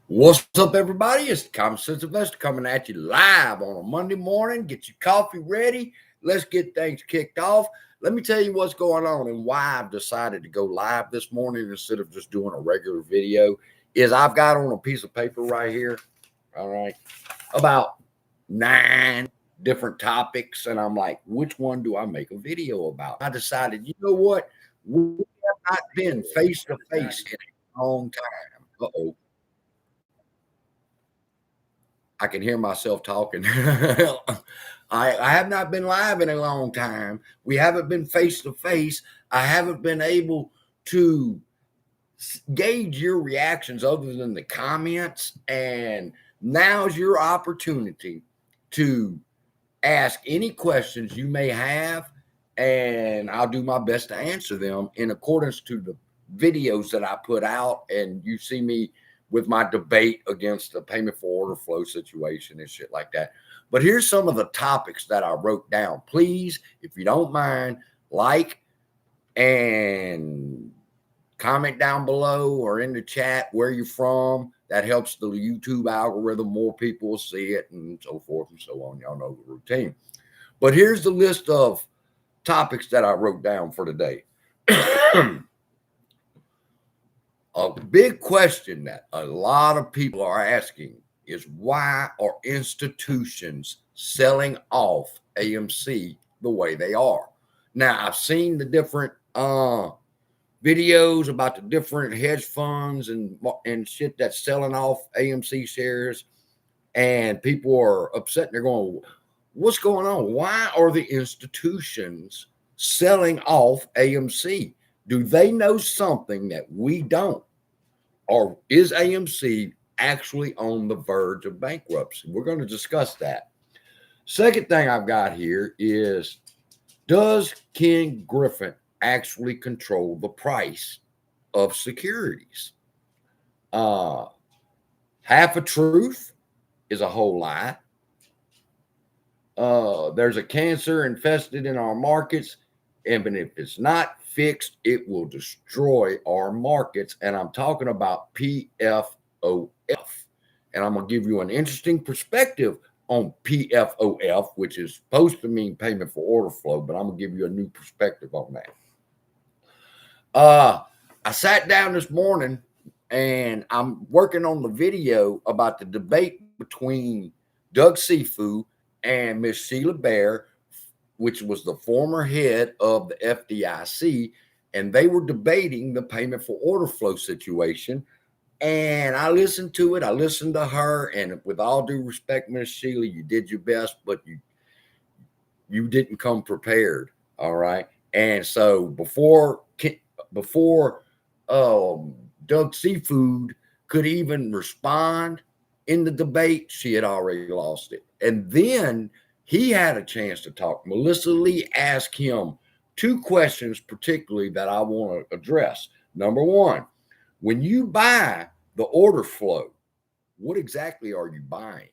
What's up, everybody? It's the Common Sense Investor coming at you live on a Monday morning. Get your coffee ready. Let's get things kicked off. Let me tell you what's going on and why I've decided to go live this morning instead of just doing a regular video. Is I've got on a piece of paper right here, all right, about 9 different topics, and I'm like, which one do I make a video about? I decided, you know what? We have not been face to face in a long time. Uh-oh. I can hear myself talking. I have not been live in a long time. We haven't been face to face. I haven't been able to gauge your reactions other than the comments. And now's your opportunity to ask any questions you may have. And I'll do my best to answer them in accordance to the videos that I put out. And you see me with my debate against the payment for order flow situation and shit like that. But here's some of the topics that I wrote down. Please, if you don't mind, like and comment down below or in the chat where you're from. That helps the YouTube algorithm. More people will see it and so forth and so on. Y'all know the routine. But here's the list of topics that I wrote down for today. A big question that a lot of people are asking is why are institutions selling off AMC the way they are? Now, I've seen the different videos about the different hedge funds and shit that's selling off AMC shares, and people are upset and they're going, what's going on? Why are the institutions selling off AMC? Do they know something that we don't? Or is AMC actually on the verge of bankruptcy? We're going to discuss that. Second thing I've got here is, does Ken Griffin actually control the price of securities? Half a truth is a whole lie. There's a cancer infested in our markets, and if it's not fixed, it will destroy our markets. And I'm talking about PFOF. And I'm going to give you an interesting perspective on PFOF, which is supposed to mean payment for order flow, but I'm going to give you a new perspective on that. I sat down this morning and I'm working on the video about the debate between Doug Seafood and Miss Sheila Bair, which was the former head of the FDIC, and they were debating the payment for order flow situation. And I listened to it. I listened to her, and with all due respect, Miss Sheila, you did your best, but you didn't come prepared. All right. And so before Doug Seafood could even respond in the debate, she had already lost it. And then he had a chance to talk. Melissa Lee asked him 2 questions particularly that I want to address. Number one, when you buy the order flow, what exactly are you buying?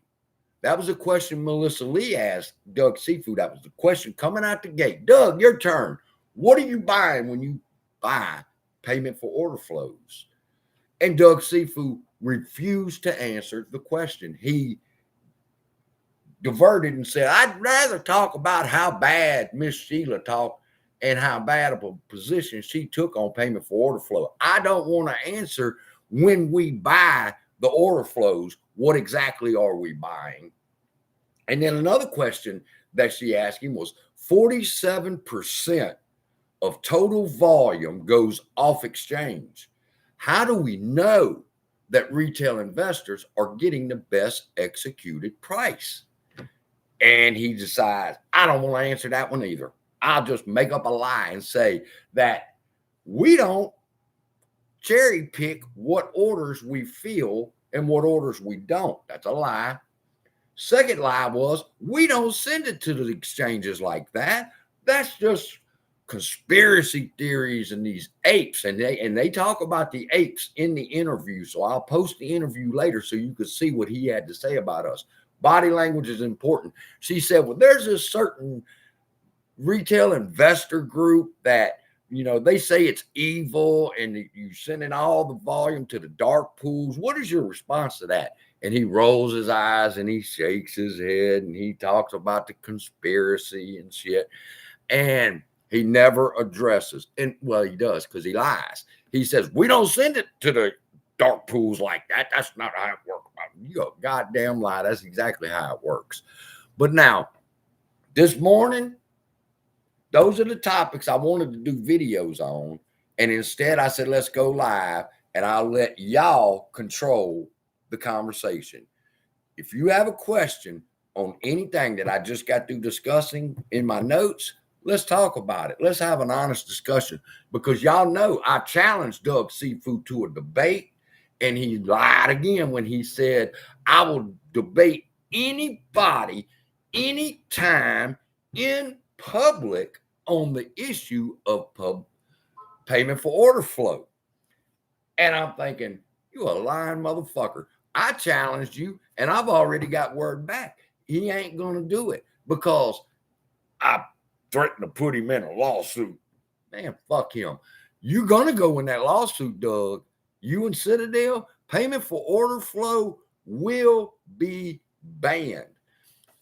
That was a question Melissa Lee asked Doug Seafood. That was the question coming out the gate. Doug, your turn. What are you buying when you buy payment for order flows? And Doug Seafood refused to answer the question. He diverted and said, I'd rather talk about how bad Miss Sheila talked and how bad of a position she took on payment for order flow. I don't want to answer when we buy the order flows, what exactly are we buying? And then another question that she asked him was 47% of total volume goes off exchange. How do we know that retail investors are getting the best executed price? And he decides, I don't want to answer that one either. I'll just make up a lie and say that we don't cherry pick what orders we fill and what orders we don't. That's a lie. Second lie was, we don't send it to the exchanges like that. That's just conspiracy theories and these apes. And they talk about the apes in the interview. So I'll post the interview later so you can see what he had to say about us. Body language is important. She said, well, there's a certain retail investor group that they say it's evil and you sending all the volume to the dark pools. What is your response to that? And he rolls his eyes and he shakes his head and he talks about the conspiracy and shit. And he never addresses. And well, he does because he lies. He says, we don't send it to the dark pools like that. That's not how it works. You a goddamn lie. That's exactly how it works. But now, this morning, those are the topics I wanted to do videos on. And instead, I said, let's go live and I'll let y'all control the conversation. If you have a question on anything that I just got through discussing in my notes, let's talk about it. Let's have an honest discussion because y'all know I challenged Doug Seafood to a debate and he lied again when he said, I will debate anybody, anytime in public on the issue of payment for order flow. And I'm thinking, you a lying motherfucker. I challenged you and I've already got word back. He ain't going to do it because I threatened to put him in a lawsuit. Man, fuck him. You're going to go in that lawsuit, Doug. You and Citadel, payment for order flow will be banned.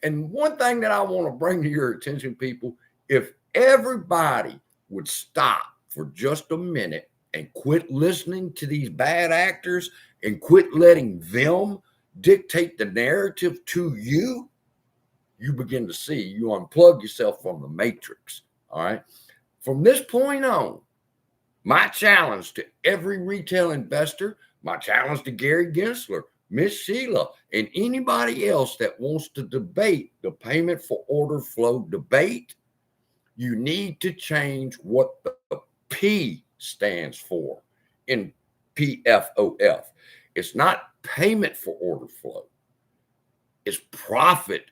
And one thing that I want to bring to your attention, people, if everybody would stop for just a minute and quit listening to these bad actors and quit letting them dictate the narrative to you, you begin to see, you unplug yourself from the matrix. All right. From this point on, my challenge to every retail investor, my challenge to Gary Gensler, Miss Sheila, and anybody else that wants to debate the payment for order flow debate, you need to change what the P stands for in PFOF. It's not payment for order flow. It's profit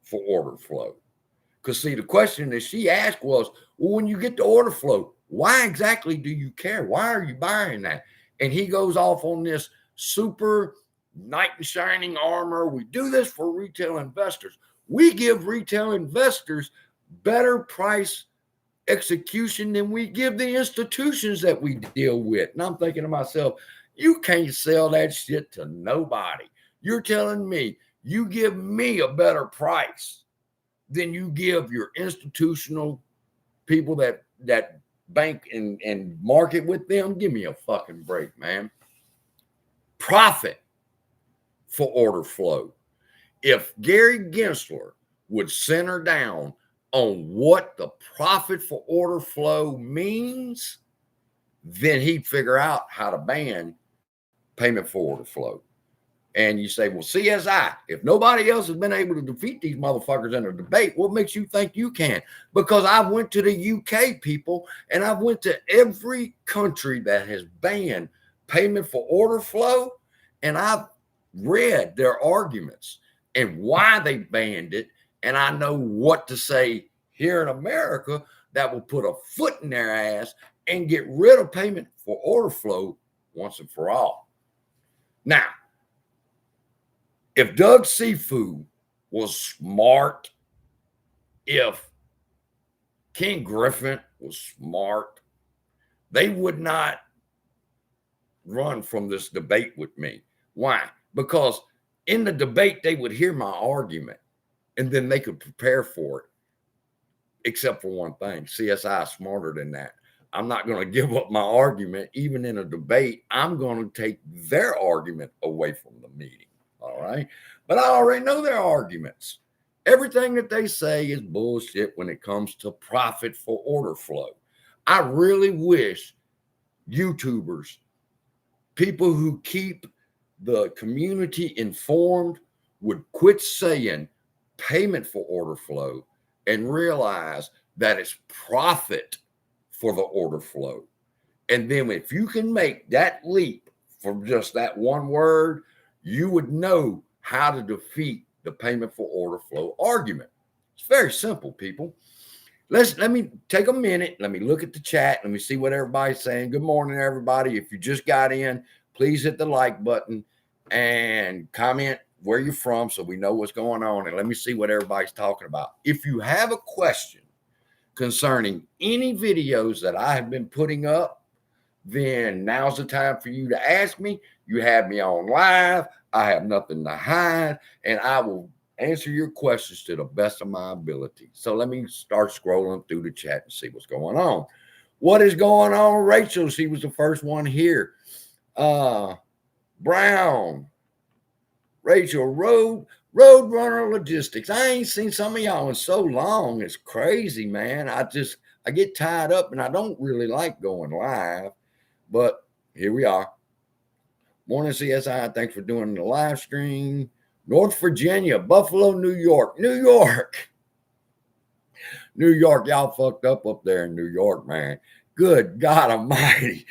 for order flow. Because see, the question that she asked was, well, when you get the order flow, why exactly do you care? Why are you buying that? And he goes off on this super knight in shining armor. We do this for retail investors. We give retail investors better price execution than we give the institutions that we deal with. And I'm thinking to myself, you can't sell that shit to nobody. You're telling me you give me a better price than you give your institutional people that bank and market with them. Give me a fucking break, man. Profit for order flow. If Gary Gensler would center down on what the profit for order flow means, then he'd figure out how to ban payment for order flow. And you say, well, CSI, if nobody else has been able to defeat these motherfuckers in a debate, what makes you think you can? Because I went to the UK, people, and I went to every country that has banned payment for order flow, and I've read their arguments and why they banned it, and I know what to say here in America that will put a foot in their ass and get rid of payment for order flow once and for all. Now, if Doug Seafood was smart, if King Griffin was smart, they would not run from this debate with me. Why? Because in the debate, they would hear my argument and then they could prepare for it. Except for one thing, CSI is smarter than that. I'm not going to give up my argument, even in a debate. I'm going to take their argument away from the meeting. All right. But I already know their arguments. Everything that they say is bullshit when it comes to profit for order flow. I really wish YouTubers, people who keep the community informed, would quit saying payment for order flow and realize that it's profit for the order flow. And then if you can make that leap from just that one word, you would know how to defeat the payment for order flow argument. It's very simple, people. Let me take a minute. Let me look at the chat. Let me see what everybody's saying. Good morning, everybody. If you just got in, please hit the like button and comment where you're from so we know what's going on. And let me see what everybody's talking about. If you have a question, concerning any videos that I have been putting up, then now's the time for you to ask me. You have me on live. I have nothing to hide, and I will answer your questions to the best of my ability. So let me start scrolling through the chat and see what's going on. What is going on, Rachel? She was the first one here. Brown, Rachel, Roadrunner Logistics. I ain't seen some of y'all in so long. It's crazy, man. I get tied up, and I don't really like going live, but here we are. Morning, CSI. Thanks for doing the live stream. North Virginia, Buffalo, New York. New York, y'all fucked up there in New York, man. Good God Almighty.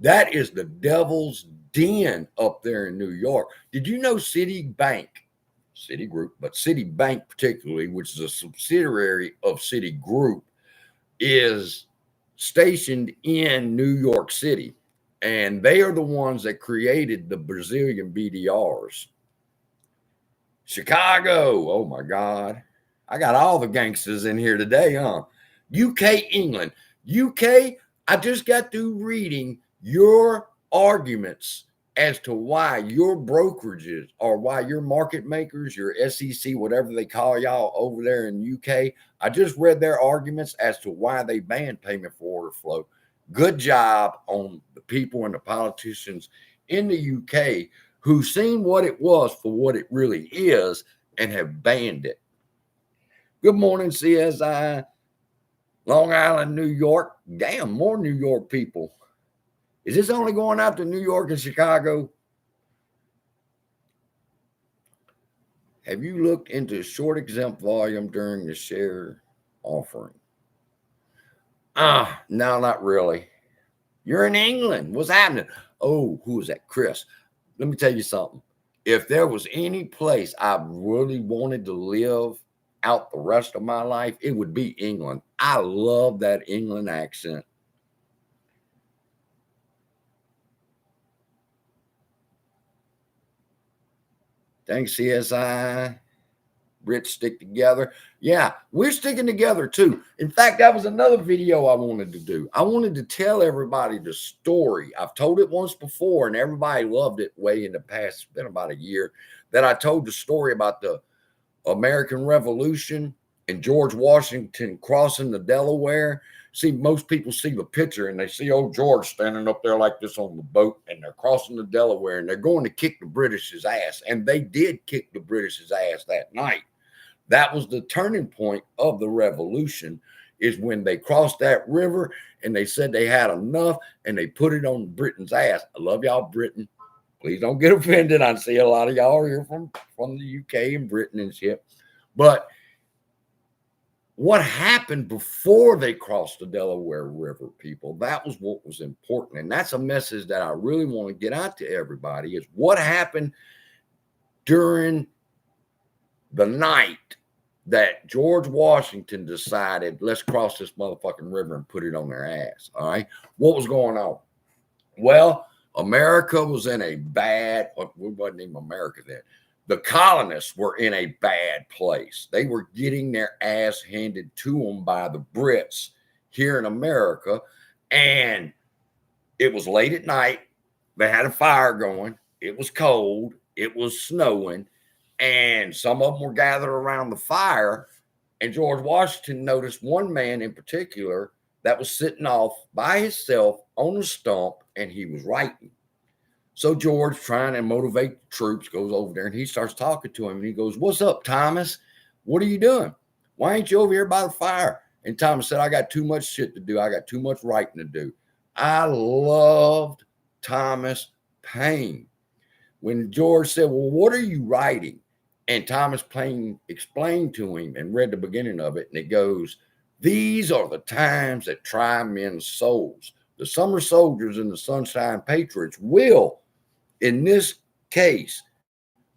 That is the devil's den up there in New York. Did you know Citigroup, but Citibank particularly, which is a subsidiary of Citigroup, is stationed in New York City. And they are the ones that created the Brazilian BDRs. Chicago, oh my God. I got all the gangsters in here today, huh? UK, England. UK, I just got through reading your arguments as to why your brokerages or why your market makers, your SEC, whatever they call y'all over there in UK, I just read their arguments as to why they banned payment for order flow. Good job on the people and the politicians in the UK who seen what it was for what it really is and have banned it. Good morning, CSI. Long Island, New York. Damn, more New York people. Is this only going out to New York and Chicago? Have you looked into short exempt volume during the share offering? No, not really. You're in England. What's happening? Oh, who is that? Chris. Let me tell you something. If there was any place I really wanted to live out the rest of my life, it would be England. I love that England accent. Thanks, CSI. Brits stick together. Yeah, we're sticking together too. In fact, that was another video I wanted to do. I wanted to tell everybody the story. I've told it once before, and everybody loved it way in the past. It's been about a year that I told the story about the American Revolution and George Washington crossing the Delaware. See, most people see the picture and they see old George standing up there like this on the boat, and they're crossing the Delaware and they're going to kick the British's ass. And they did kick the British's ass that night. That was the turning point of the revolution, is when they crossed that river and they said they had enough and they put it on Britain's ass. I love y'all, Britain. Please don't get offended. I see a lot of y'all are here from the UK and Britain and shit. But what happened before they crossed the Delaware River, people, that was what was important. And that's a message that I really want to get out to everybody, is what happened during the night that George Washington decided, let's cross this motherfucking river and put it on their ass. All right. What was going on? Well, America was in a bad, we wasn't even America then. The colonists were in a bad place. They were getting their ass handed to them by the Brits here in America. And it was late at night. They had a fire going. It was cold. It was snowing. And some of them were gathered around the fire. And George Washington noticed one man in particular that was sitting off by himself on a stump, and he was writing. So George, trying to motivate the troops, goes over there and he starts talking to him. And he goes, "What's up, Thomas? What are you doing? Why ain't you over here by the fire?" And Thomas said, "I got too much shit to do. I got too much writing to do." I loved Thomas Paine. When George said, "Well, what are you writing?" And Thomas Paine explained to him and read the beginning of it. And it goes, "These are the times that try men's souls. The summer soldiers and the sunshine patriots will, in this case,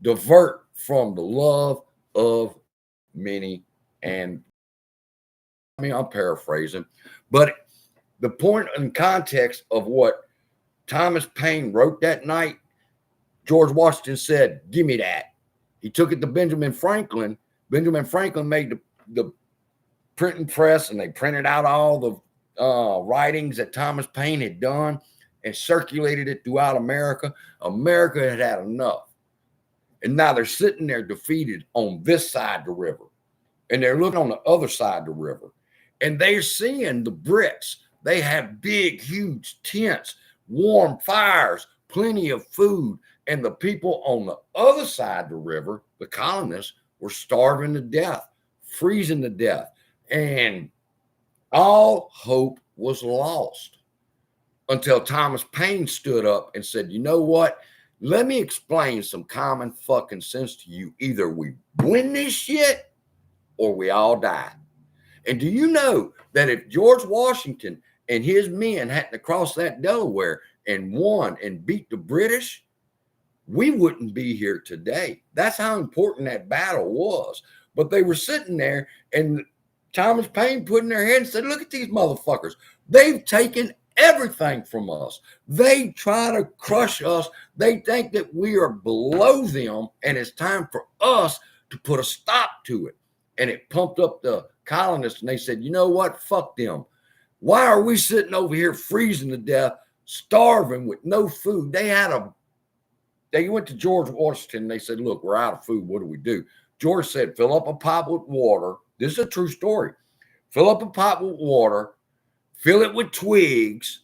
divert from the love of many." And I mean, I'm paraphrasing, but the point and context of what Thomas Paine wrote that night, George Washington said, "Give me that." He took it to Benjamin Franklin. Benjamin Franklin made the printing press and they printed out all the writings that Thomas Paine had done and circulated it throughout America. America had had enough. And now they're sitting there defeated on this side of the river. And they're looking on the other side of the river. And they're seeing the Brits. They have big, huge tents, warm fires, plenty of food. And the people on the other side of the river, the colonists, were starving to death, freezing to death. And all hope was lost until Thomas Paine stood up and said, you know what? Let me explain some common fucking sense to you. Either we win this shit or we all die. And do you know that if George Washington and his men hadn't to cross that Delaware and won and beat the British, we wouldn't be here today. That's how important that battle was. But they were sitting there and Thomas Paine put in their head and said, look at these motherfuckers. They've taken everything from us. They try to crush us. They think that we are below them, and it's time for us to put a stop to it. And it pumped up the colonists, and they said, you know what? Fuck them. Why are we sitting over here freezing to death, starving with no food? They went to George Washington, and they said, look, we're out of food. What do we do? George said, fill up a pot with water. This is a true story. Fill up a pot with water, fill it with twigs,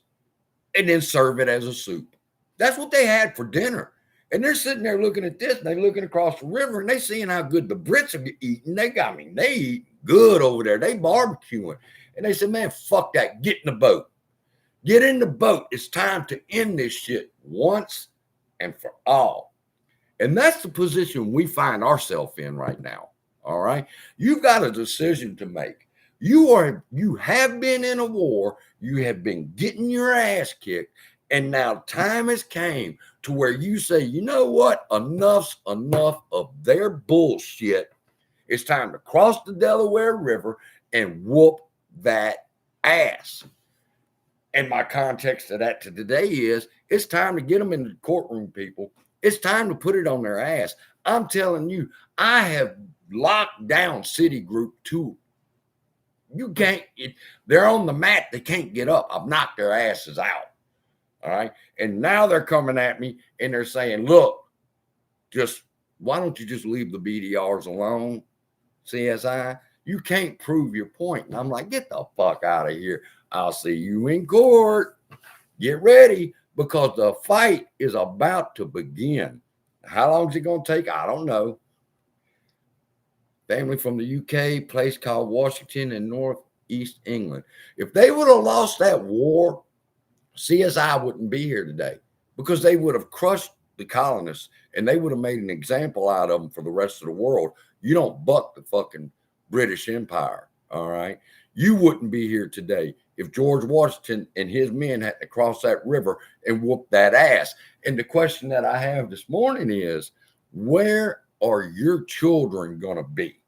and then serve it as a soup. That's what they had for dinner. And they're sitting there looking at this, and they're looking across the river, and they're seeing how good the Brits are eating. They eat good over there. They barbecuing. And they said, man, fuck that. Get in the boat. Get in the boat. It's time to end this shit once and for all. And that's the position we find ourselves in right now. All right. You've got a decision to make. You have been in a war. You have been getting your ass kicked. And now time has came to where you say, you know what? Enough's enough of their bullshit. It's time to cross the Delaware River and whoop that ass. And my context of that to today is it's time to get them in the courtroom, people. It's time to put it on their ass. I'm telling you, I have locked down Citigroup too. You can't, they're on the mat. They can't get up. I've knocked their asses out. All right. And now they're coming at me and they're saying, look, why don't you just leave the BDRs alone? CSI, you can't prove your point. And I'm like, get the fuck out of here. I'll see you in court. Get ready, because the fight is about to begin. How long is it going to take? I don't know. Family from the UK, place called Washington in northeast England. If they would have lost that war, CSI wouldn't be here today, because they would have crushed the colonists and they would have made an example out of them for the rest of the world. You don't buck the fucking British Empire. All right. You wouldn't be here today if George Washington and his men had to cross that river and whoop that ass. And the question that I have this morning is, where are your children going to be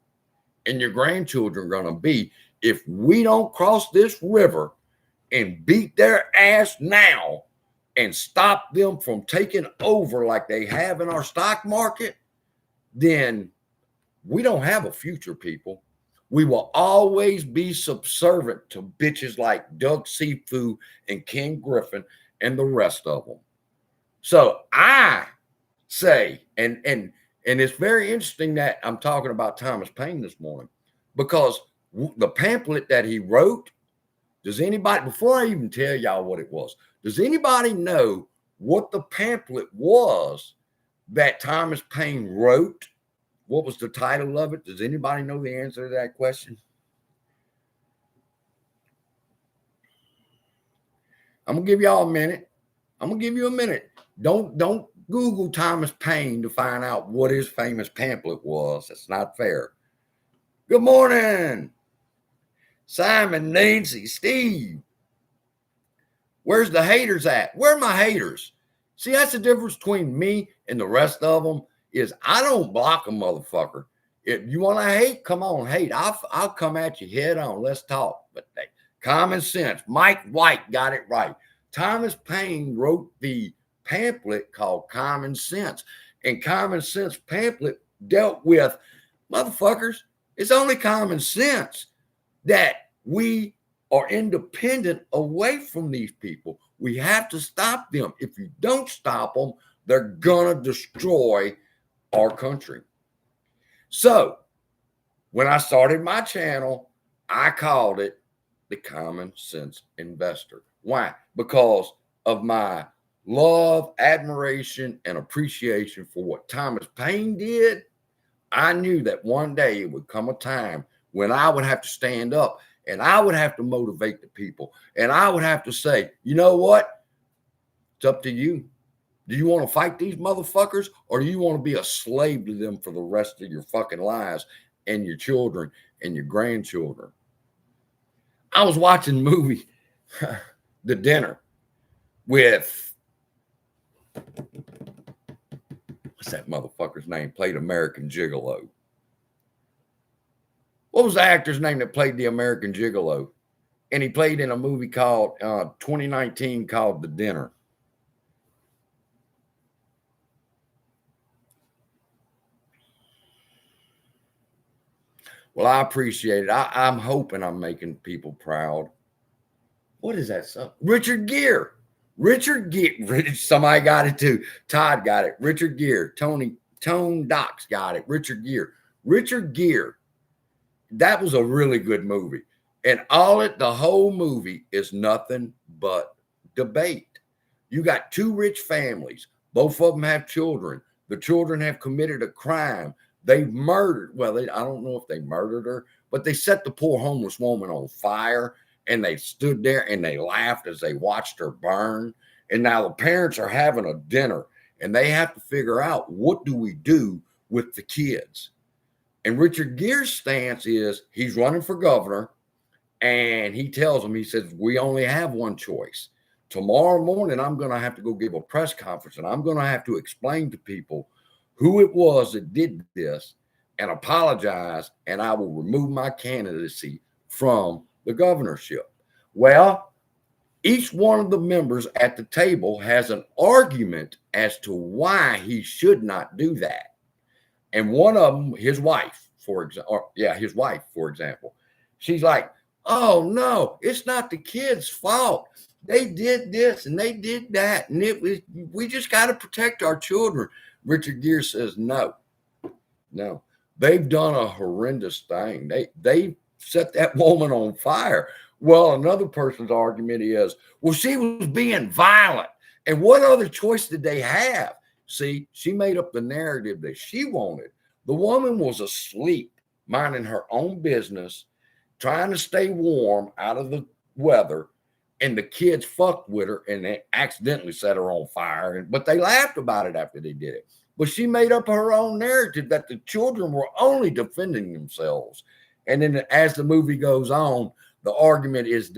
and your grandchildren going to be if we don't cross this river and beat their ass now and stop them from taking over like they have in our stock market? Then we don't have a future, people. We will always be subservient to bitches like Doug Seafood and Ken Griffin and the rest of them. So I say, and it's very interesting that I'm talking about Thomas Paine this morning, because the pamphlet that he wrote, does anybody, before I even tell y'all what it was, does anybody know what the pamphlet was that Thomas Paine wrote? What was the title of it? Does anybody know the answer to that question? I'm going to give y'all a minute. I'm going to give you a minute. Don't Google Thomas Paine to find out what his famous pamphlet was. That's not fair. Good morning, Simon, Nancy, Steve. Where's the haters at? Where are my haters? See, that's the difference between me and the rest of them. Is I don't block a motherfucker. If you want to hate, come on, hate. I'll come at you head on. Let's talk. But common sense. Mike White got it right. Thomas Paine wrote the pamphlet called Common Sense. And Common Sense pamphlet dealt with, motherfuckers, it's only common sense that we are independent away from these people. We have to stop them. If you don't stop them, they're going to destroy our country. So when I started my channel, I called it the Common Sense Investor. Why? Because of my love, admiration, and appreciation for what Thomas Paine did. I knew that one day it would come a time when I would have to stand up and I would have to motivate the people. And I would have to say, you know what? It's up to you. Do you want to fight these motherfuckers, or do you want to be a slave to them for the rest of your fucking lives and your children and your grandchildren? I was watching the movie The Dinner with, what's that motherfucker's name? Played American Gigolo. What was the actor's name that played the American Gigolo? And he played in a movie called 2019 called The Dinner. Well, I appreciate it. I'm hoping I'm making people proud. What is that song? Richard Gere. Richard Gere. Somebody got it too. Todd got it. Richard Gere. Tone Docs got it. Richard Gere. Richard Gere. That was a really good movie. And the whole movie is nothing but debate. You got two rich families. Both of them have children. The children have committed a crime. They murdered, well, I don't know if they murdered her, but they set the poor homeless woman on fire, and they stood there and they laughed as they watched her burn. And now the parents are having a dinner, and they have to figure out, what do we do with the kids? And Richard Gere's stance is he's running for governor, and he tells them, he says, we only have one choice. Tomorrow morning, I'm going to have to go give a press conference, and I'm going to have to explain to people who it was that did this and apologize, and I will remove my candidacy from the governorship. Well, each one of the members at the table has an argument as to why he should not do that. And one of them, his wife, for example, she's like, oh, no, it's not the kids' fault. They did this and they did that, and we just got to protect our children. Richard Gere says, no, they've done a horrendous thing. They set that woman on fire. Well, another person's argument is, well, she was being violent. And what other choice did they have? See, she made up the narrative that she wanted. The woman was asleep, minding her own business, trying to stay warm out of the weather. And the kids fucked with her and they accidentally set her on fire. But they laughed about it after they did it. But she made up her own narrative that the children were only defending themselves. And then as the movie goes on, the argument is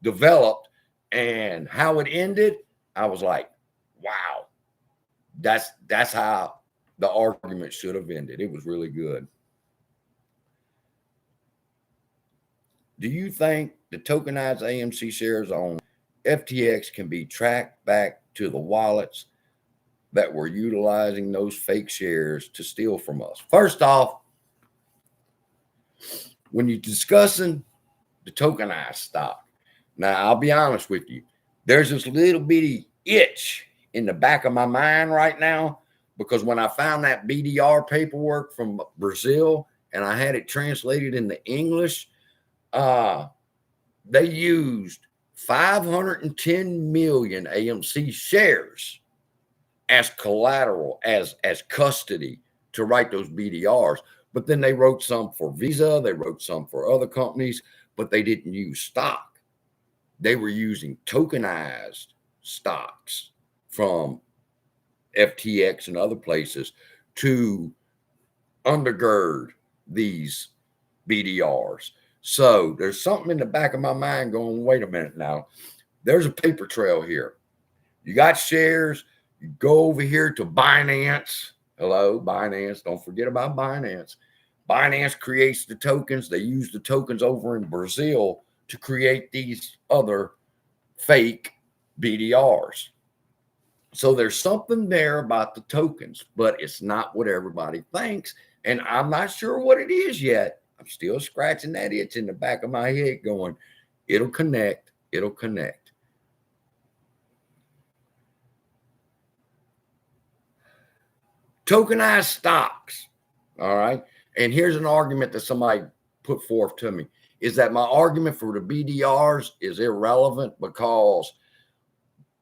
developed, and how it ended, I was like, wow, that's how the argument should have ended. It was really good. Do you think the tokenized AMC shares on FTX can be tracked back to the wallets that were utilizing those fake shares to steal from us? First off, when you're discussing the tokenized stock, now I'll be honest with you, there's this little bitty itch in the back of my mind right now, because when I found that BDR paperwork from Brazil and I had it translated into English, they used 510 million AMC shares as collateral, as custody to write those BDRs. But then they wrote some for Visa, they wrote some for other companies, but they didn't use stock. They were using tokenized stocks from FTX and other places to undergird these BDRs. So there's something in the back of my mind going, wait a minute now. There's a paper trail here. You got shares. You go over here to Binance. Hello, Binance. Don't forget about Binance. Binance creates the tokens. They use the tokens over in Brazil to create these other fake BDRs. So there's something there about the tokens, but it's not what everybody thinks. And I'm not sure what it is yet. I'm still scratching that itch in the back of my head going, it'll connect. It'll connect. Tokenized stocks. All right. And here's an argument that somebody put forth to me, is that my argument for the BDRs is irrelevant because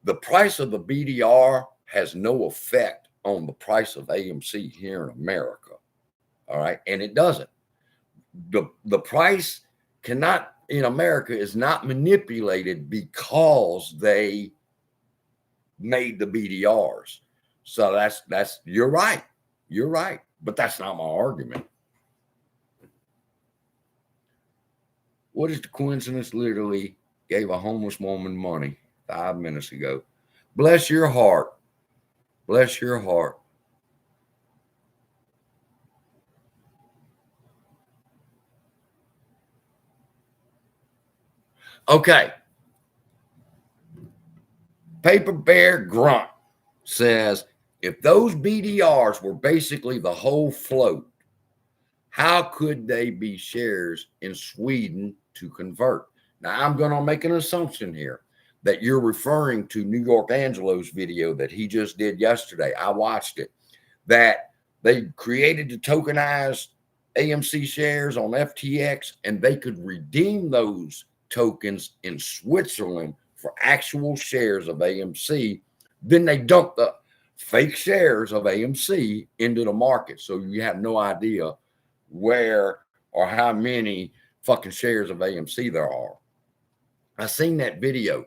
the price of the BDR has no effect on the price of AMC here in America. All right. And it doesn't. The price cannot in America is not manipulated because they made the BDRs. So that's you're right. You're right. But that's not my argument. What is the coincidence? Literally gave a homeless woman money 5 minutes ago. Bless your heart. Bless your heart. Okay. Paper Bear Grunt says, if those BDRs were basically the whole float, how could they be shares in Sweden to convert? Now, I'm going to make an assumption here that you're referring to New York Angelo's video that he just did yesterday. I watched it, that they created the tokenized AMC shares on FTX and they could redeem those tokens in Switzerland for actual shares of AMC. Then they dumped the fake shares of AMC into the market. So you have no idea where or how many fucking shares of AMC there are. I seen that video.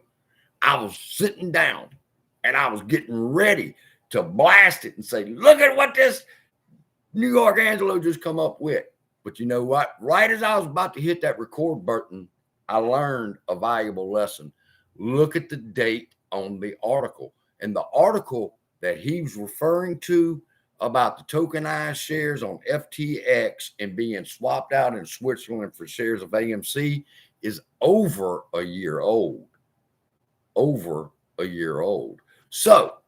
I was sitting down and I was getting ready to blast it and say, look at what this New York Angelo just come up with. But you know what? Right as I was about to hit that record button, I learned a valuable lesson. Look at the date on the article. And the article that he was referring to about the tokenized shares on FTX and being swapped out in Switzerland for shares of AMC is over a year old. Over a year old. So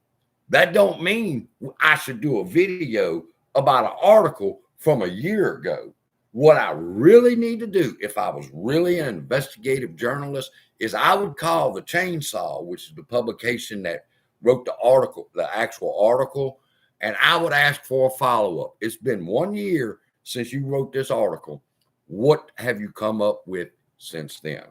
that don't mean I should do a video about an article from a year ago. What I really need to do, if I was really an investigative journalist, is I would call the Chainsaw, which is the publication that wrote the article, the actual article, and I would ask for a follow-up. It's been 1 year since you wrote this article. What have you come up with since then?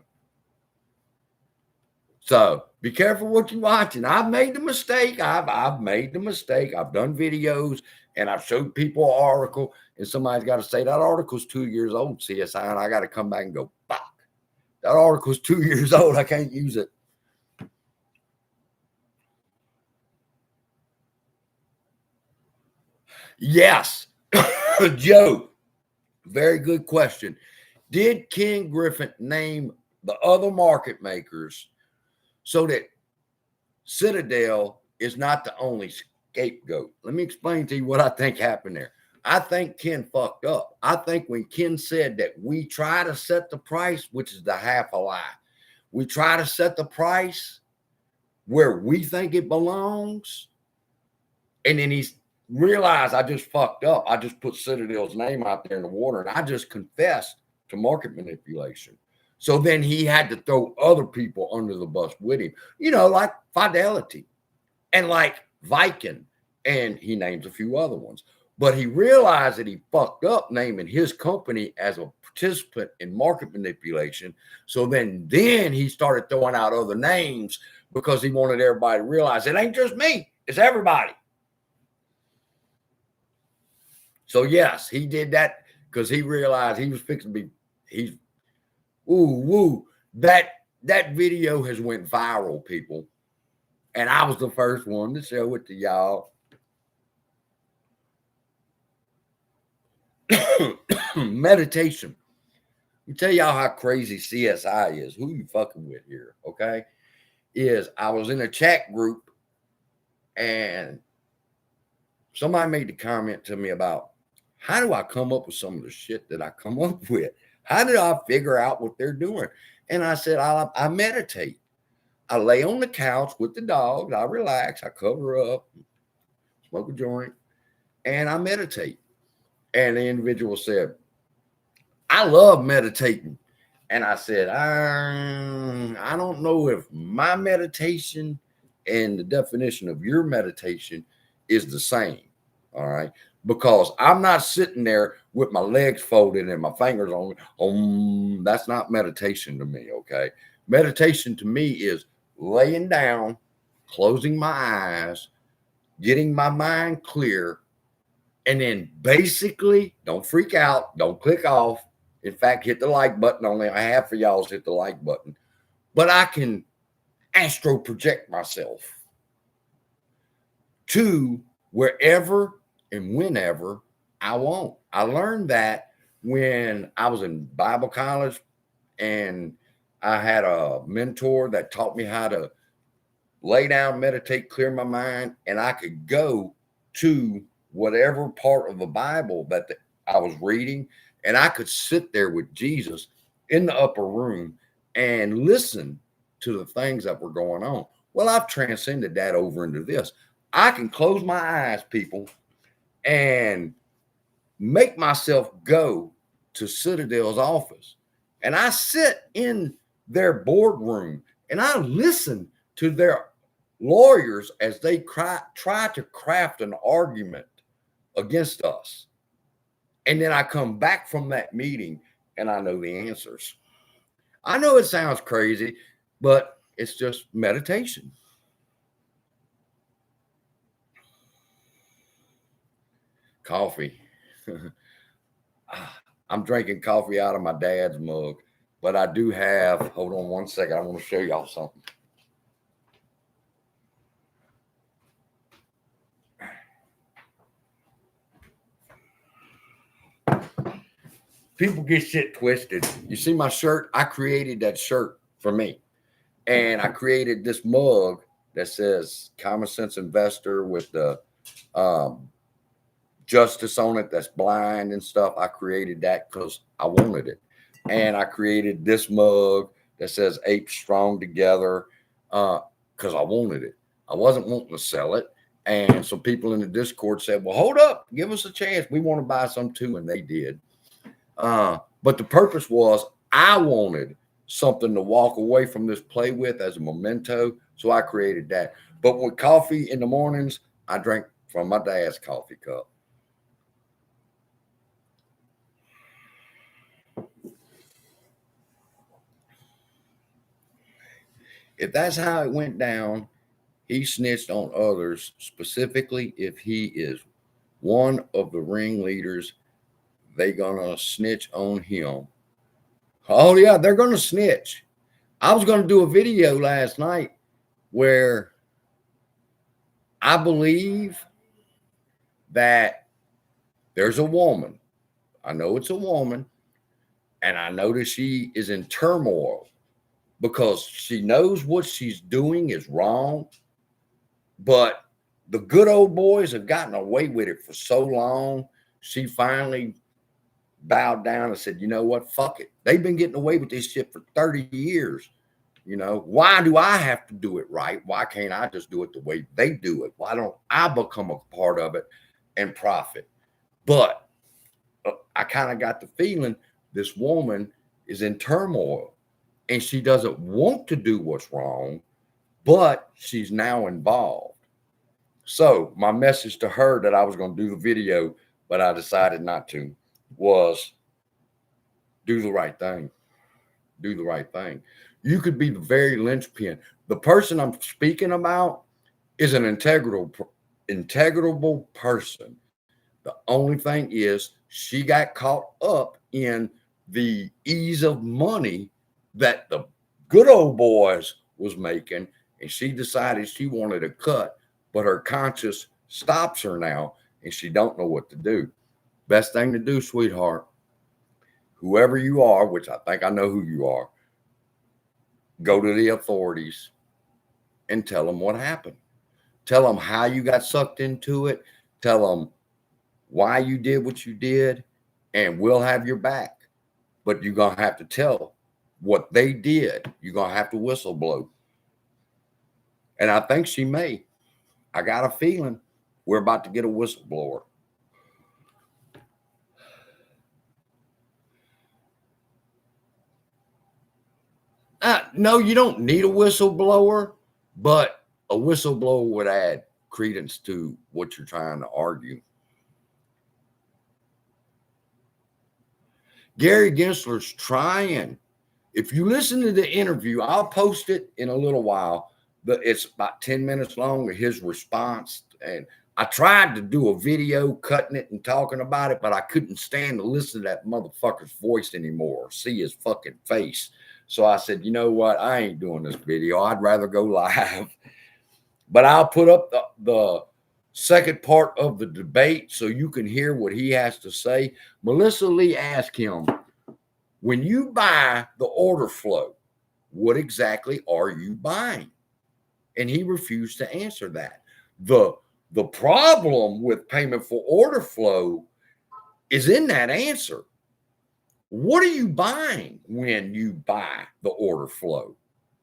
So be careful what you're watching. I've made the mistake. I've made the mistake. I've done videos and I've showed people an article, and somebody's got to say that article's 2 years old, CSI, and I got to come back and go, fuck, that article's 2 years old. I can't use it. Yes. Joe, very good question. Did Ken Griffin name the other market makers so that Citadel is not the only scapegoat? Let me explain to you what I think happened there. I think Ken fucked up. I think when Ken said that we try to set the price, which is the half a lie, we try to set the price where we think it belongs, and then he's realized I just fucked up. I just put Citadel's name out there in the water, and I just confessed to market manipulation. So then he had to throw other people under the bus with him, like Fidelity and like Viking, and he names a few other ones. But he realized that he fucked up naming his company as a participant in market manipulation. So then he started throwing out other names because he wanted everybody to realize it ain't just me, it's everybody. So yes, he did that because he realized he was fixing to be, that video has went viral, people. And I was the first one to show it to y'all. Meditation. Let me tell y'all how crazy CSI is. Who you fucking with here, okay? I was in a chat group and somebody made the comment to me about, how do I come up with some of the shit that I come up with? How did I figure out what they're doing? And I said, I meditate. I lay on the couch with the dogs. I relax. I cover up, smoke a joint, and I meditate. And the individual said, I love meditating. And I said, I don't know if my meditation and the definition of your meditation is the same. All right. Because I'm not sitting there with my legs folded and my fingers on. That's not meditation to me. Okay. Meditation to me is laying down, closing my eyes, getting my mind clear, and then basically don't freak out, don't click off. In fact, hit the like button. Only half of y'all's hit the like button. But I can astro project myself to wherever and whenever I want. I learned that when I was in Bible college, and I had a mentor that taught me how to lay down, meditate, clear my mind, and I could go to whatever part of the Bible that I was reading, and I could sit there with Jesus in the upper room and listen to the things that were going on. Well, I've transcended that over into this. I can close my eyes, people, and make myself go to Citadel's office. And I sit in their boardroom and I listen to their lawyers as they try to craft an argument against us. And then I come back from that meeting and I know the answers. I know it sounds crazy, but it's just meditation. Coffee. I'm drinking coffee out of my dad's mug, but I do have, hold on one second. I want to show y'all something. People get shit twisted. You see my shirt? I created that shirt for me. And I created this mug that says Common Sense Investor with the justice on it that's blind and stuff. I created that because I wanted it. And I created this mug that says Ape Strong Together because I wanted it. I wasn't wanting to sell it. And some people in the Discord said, well, hold up, give us a chance. We want to buy some too. And they did. But the purpose was I wanted something to walk away from this play with as a memento. So I created that. But with coffee in the mornings, I drank from my dad's coffee cup. If that's how it went down, he snitched on others, specifically if he is one of the ringleaders, they gonna snitch on him. Oh yeah, they're gonna snitch. I was gonna do a video last night where I believe that there's a woman. I know it's a woman, and I know that she is in turmoil because she knows what she's doing is wrong, but the good old boys have gotten away with it for so long. She finally bowed down and said, you know what? Fuck it. They've been getting away with this shit for 30 years. You know, why do I have to do it right? Why can't I just do it the way they do it? Why don't I become a part of it and profit? But I kind of got the feeling this woman is in turmoil and she doesn't want to do what's wrong, but she's now involved. So my message to her that I was going to do the video, but I decided not to, was do the right thing. Do the right thing. You could be the very linchpin. The person I'm speaking about is an integrable person. The only thing is she got caught up in the ease of money that the good old boys was making, and she decided she wanted a cut, but her conscience stops her now, and she don't know what to do. Best thing to do, sweetheart, whoever you are, which I think I know who you are, go to the authorities and tell them what happened. Tell them how you got sucked into it. Tell them why you did what you did, and we'll have your back. But you're going to have to tell what they did. You're going to have to whistleblow. And I think she may. I got a feeling we're about to get a whistleblower. No, you don't need a whistleblower, but a whistleblower would add credence to what you're trying to argue. Gary Gensler's trying. If you listen to the interview, I'll post it in a little while. But it's about 10 minutes long of his response. And I tried to do a video cutting it and talking about it, but I couldn't stand to listen to that motherfucker's voice anymore, or see his fucking face. So I said, you know what? I ain't doing this video. I'd rather go live. But I'll put up the second part of the debate so you can hear what he has to say. Melissa Lee asked him, when you buy the order flow, what exactly are you buying? And he refused to answer that. The problem with payment for order flow is in that answer. What are you buying when you buy the order flow?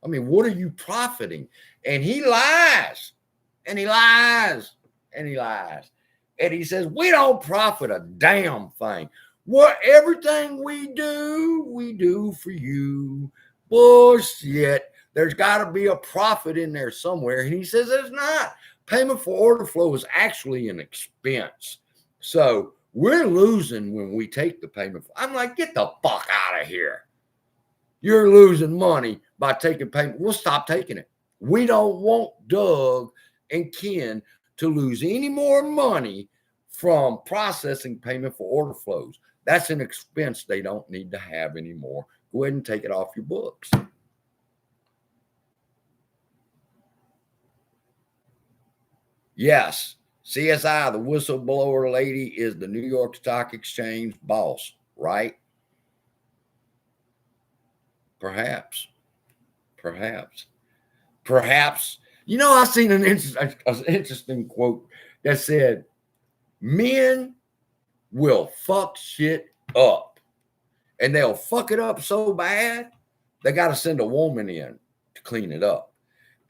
I mean, what are you profiting? And he lies, and he lies, and he lies. And he says, we don't profit a damn thing. What everything we do for you. Bullshit. There's got to be a profit in there somewhere. And he says there's not. Payment for order flow is actually an expense. So we're losing when we take the payment. I'm like, get the fuck out of here. You're losing money by taking payment. We'll stop taking it. We don't want Doug and Ken to lose any more money from processing payment for order flows. That's an expense they don't need to have anymore. Go ahead and take it off your books. Yes, CSI, the whistleblower lady, is the New York Stock Exchange boss, right? Perhaps. You know, I seen an interesting quote that said, men will fuck shit up, and they'll fuck it up so bad they got to send a woman in to clean it up.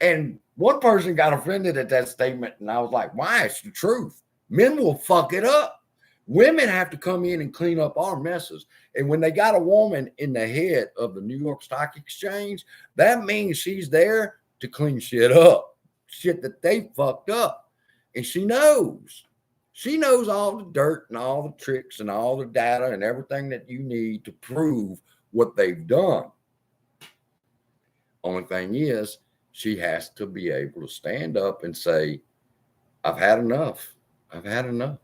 And one person got offended at that statement, and I was like, why? It's the truth. Men will fuck it up. Women have to come in and clean up our messes. And when they got a woman in the head of the New York Stock Exchange, that means she's there to clean shit up, shit that they fucked up. And she knows. She knows all the dirt and all the tricks and all the data and everything that you need to prove what they've done. Only thing is, she has to be able to stand up and say, I've had enough. I've had enough.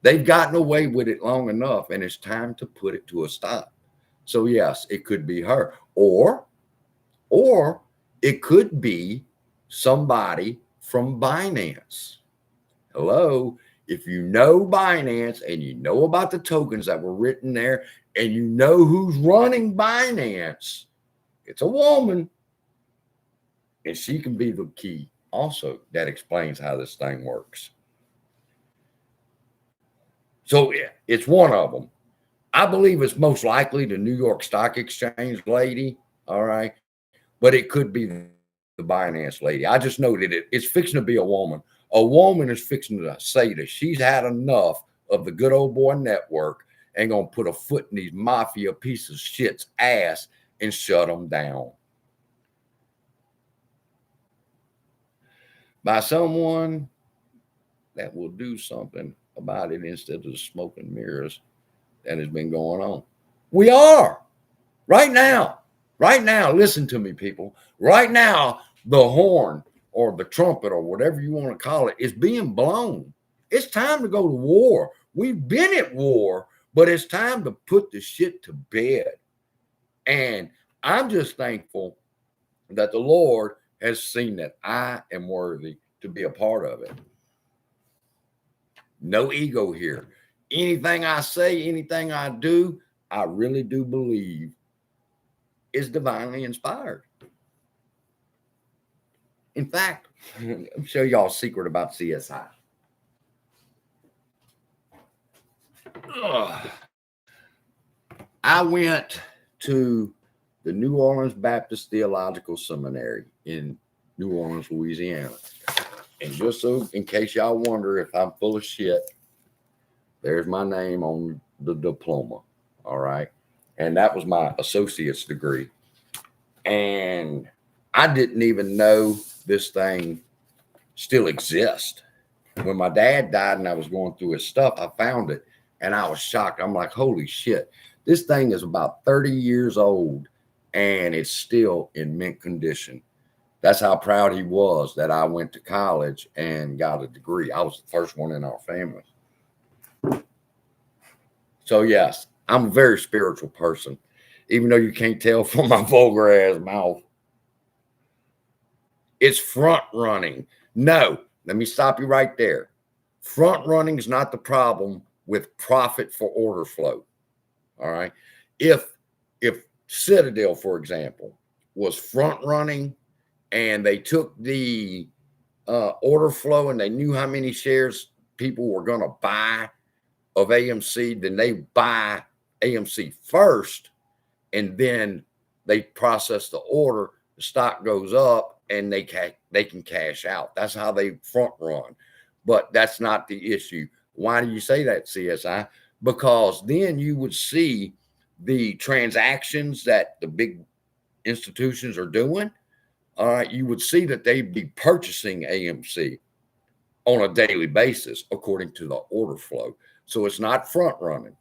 They've gotten away with it long enough, and it's time to put it to a stop. So yes, it could be her, or it could be somebody from Binance. Hello, if you know Binance and you know about the tokens that were written there, and you know who's running Binance, it's a woman, and she can be the key. Also, that explains how this thing works. So it's one of them. I believe it's most likely the New York Stock Exchange lady. All right. But it could be the Binance lady. I just know that it's fixing to be a woman. A woman is fixing to say that she's had enough of the good old boy network and going to put a foot in these mafia piece of shit's ass and shut them down. By someone that will do something about it instead of the smoke and mirrors that has been going on. We are right now, listen to me, people. Right now, the horn or the trumpet or whatever you want to call it is being blown. It's time to go to war. We've been at war, but it's time to put the shit to bed. And I'm just thankful that the Lord has seen that I am worthy to be a part of it. No ego here. Anything I say, anything I do, I really do believe is divinely inspired. In fact, I'll show y'all a secret about CSI. I went to the New Orleans Baptist Theological Seminary in New Orleans, Louisiana. And just so in case y'all wonder if I'm full of shit, there's my name on the diploma. All right. And that was my associate's degree. And I didn't even know this thing still exists. When my dad died and I was going through his stuff, I found it and I was shocked. I'm like, holy shit, this thing is about 30 years old and it's still in mint condition. That's how proud he was that I went to college and got a degree. I was the first one in our family. So yes, I'm a very spiritual person, even though you can't tell from my vulgar ass mouth. It's front running. No, let me stop you right there. Front running is not the problem with profit for order flow. All right. If Citadel, for example, was front running and they took the order flow and they knew how many shares people were going to buy of AMC, then they buy AMC first, and then they process the order. The stock goes up, and they can cash out. That's how they front run. But that's not the issue. Why do you say that, CSI? Because then you would see the transactions that the big institutions are doing. All right, you would see that they'd be purchasing AMC on a daily basis according to the order flow. So it's not front running.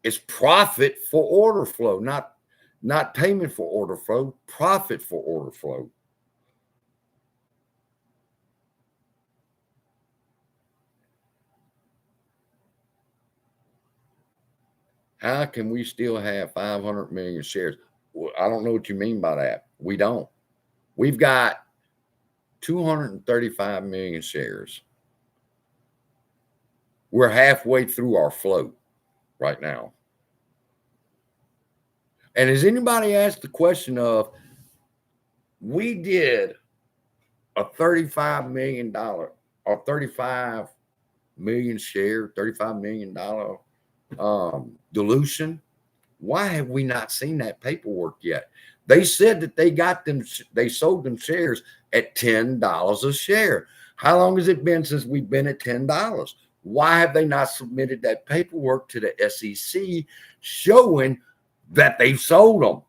It's profit for order flow, not payment for order flow, profit for order flow. How can we still have 500 million shares? Well, I don't know what you mean by that. We don't. We've got 235 million shares. We're halfway through our float right now. And has anybody asked the question of, we did a $35 million or 35 million share, $35 million dilution? Why have we not seen that paperwork yet? They said that they sold them shares at $10 a share. How long has it been since we've been at $10? Why have they not submitted that paperwork to the SEC showing that they've sold them?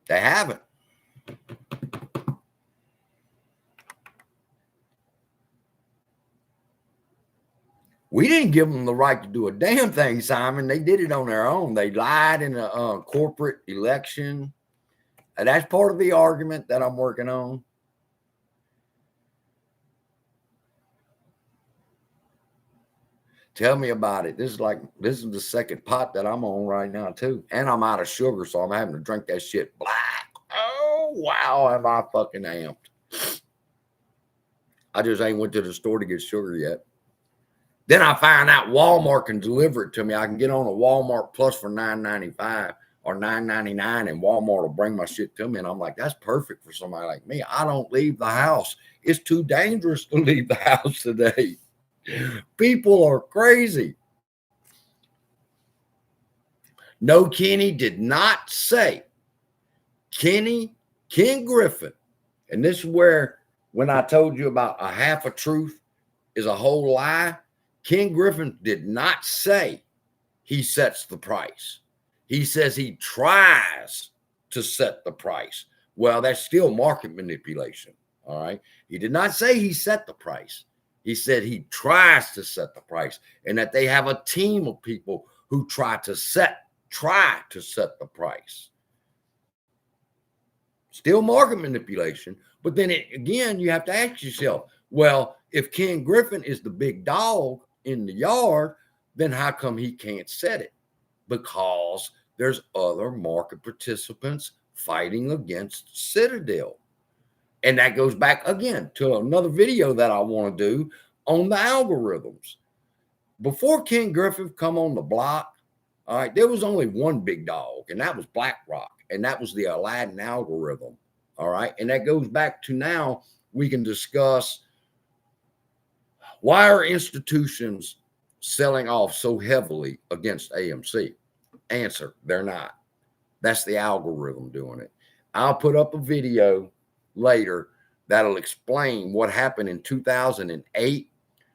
They haven't. We didn't give them the right to do a damn thing, Simon. They did it on their own. They lied in a corporate election. And that's part of the argument that I'm working on. Tell me about it. This is the second pot that I'm on right now, too. And I'm out of sugar, so I'm having to drink that shit black. Oh, wow, am I fucking amped. I just ain't went to the store to get sugar yet. Then I find out Walmart can deliver it to me. I can get on a Walmart Plus for $9.95 or $9.99, and Walmart will bring my shit to me. And I'm like, that's perfect for somebody like me. I don't leave the house. It's too dangerous to leave the house today. People are crazy. No, Kenny did not say. Ken Griffin, and this is where, when I told you about a half a truth is a whole lie, Ken Griffin did not say he sets the price. He says he tries to set the price. Well, that's still market manipulation. All right. He did not say he set the price. He said he tries to set the price, and that they have a team of people who try to set the price. Still market manipulation. But then again, you have to ask yourself, well, if Ken Griffin is the big dog in the yard, then how come he can't set it? Because there's other market participants fighting against Citadel. And that goes back again to another video that I want to do on the algorithms. Before Ken Griffin come on the block, all right, there was only one big dog, and that was BlackRock, and that was the Aladdin algorithm. All right. And that goes back to, now we can discuss, why are institutions selling off so heavily against AMC? Answer, they're not. That's the algorithm doing it. I'll put up a video later that'll explain what happened in 2008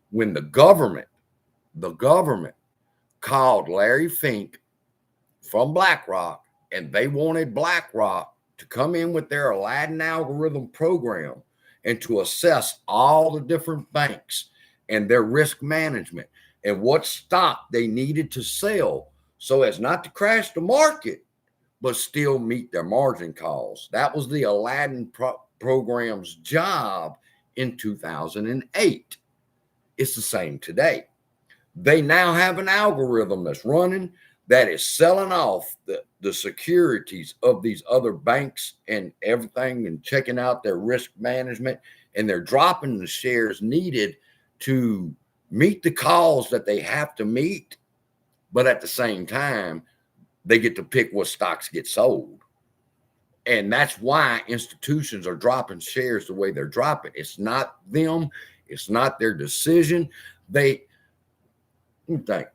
when the government called Larry Fink from BlackRock and they wanted BlackRock to come in with their Aladdin algorithm program and to assess all the different banks and their risk management and what stock they needed to sell so as not to crash the market, but still meet their margin calls. That was the Aladdin program's job in 2008. It's the same today. They now have an algorithm that's running that is selling off the securities of these other banks and everything and checking out their risk management, and they're dropping the shares needed to meet the calls that they have to meet. But at the same time, they get to pick what stocks get sold. And that's why institutions are dropping shares the way they're dropping. It's not them. It's not their decision. Let me think.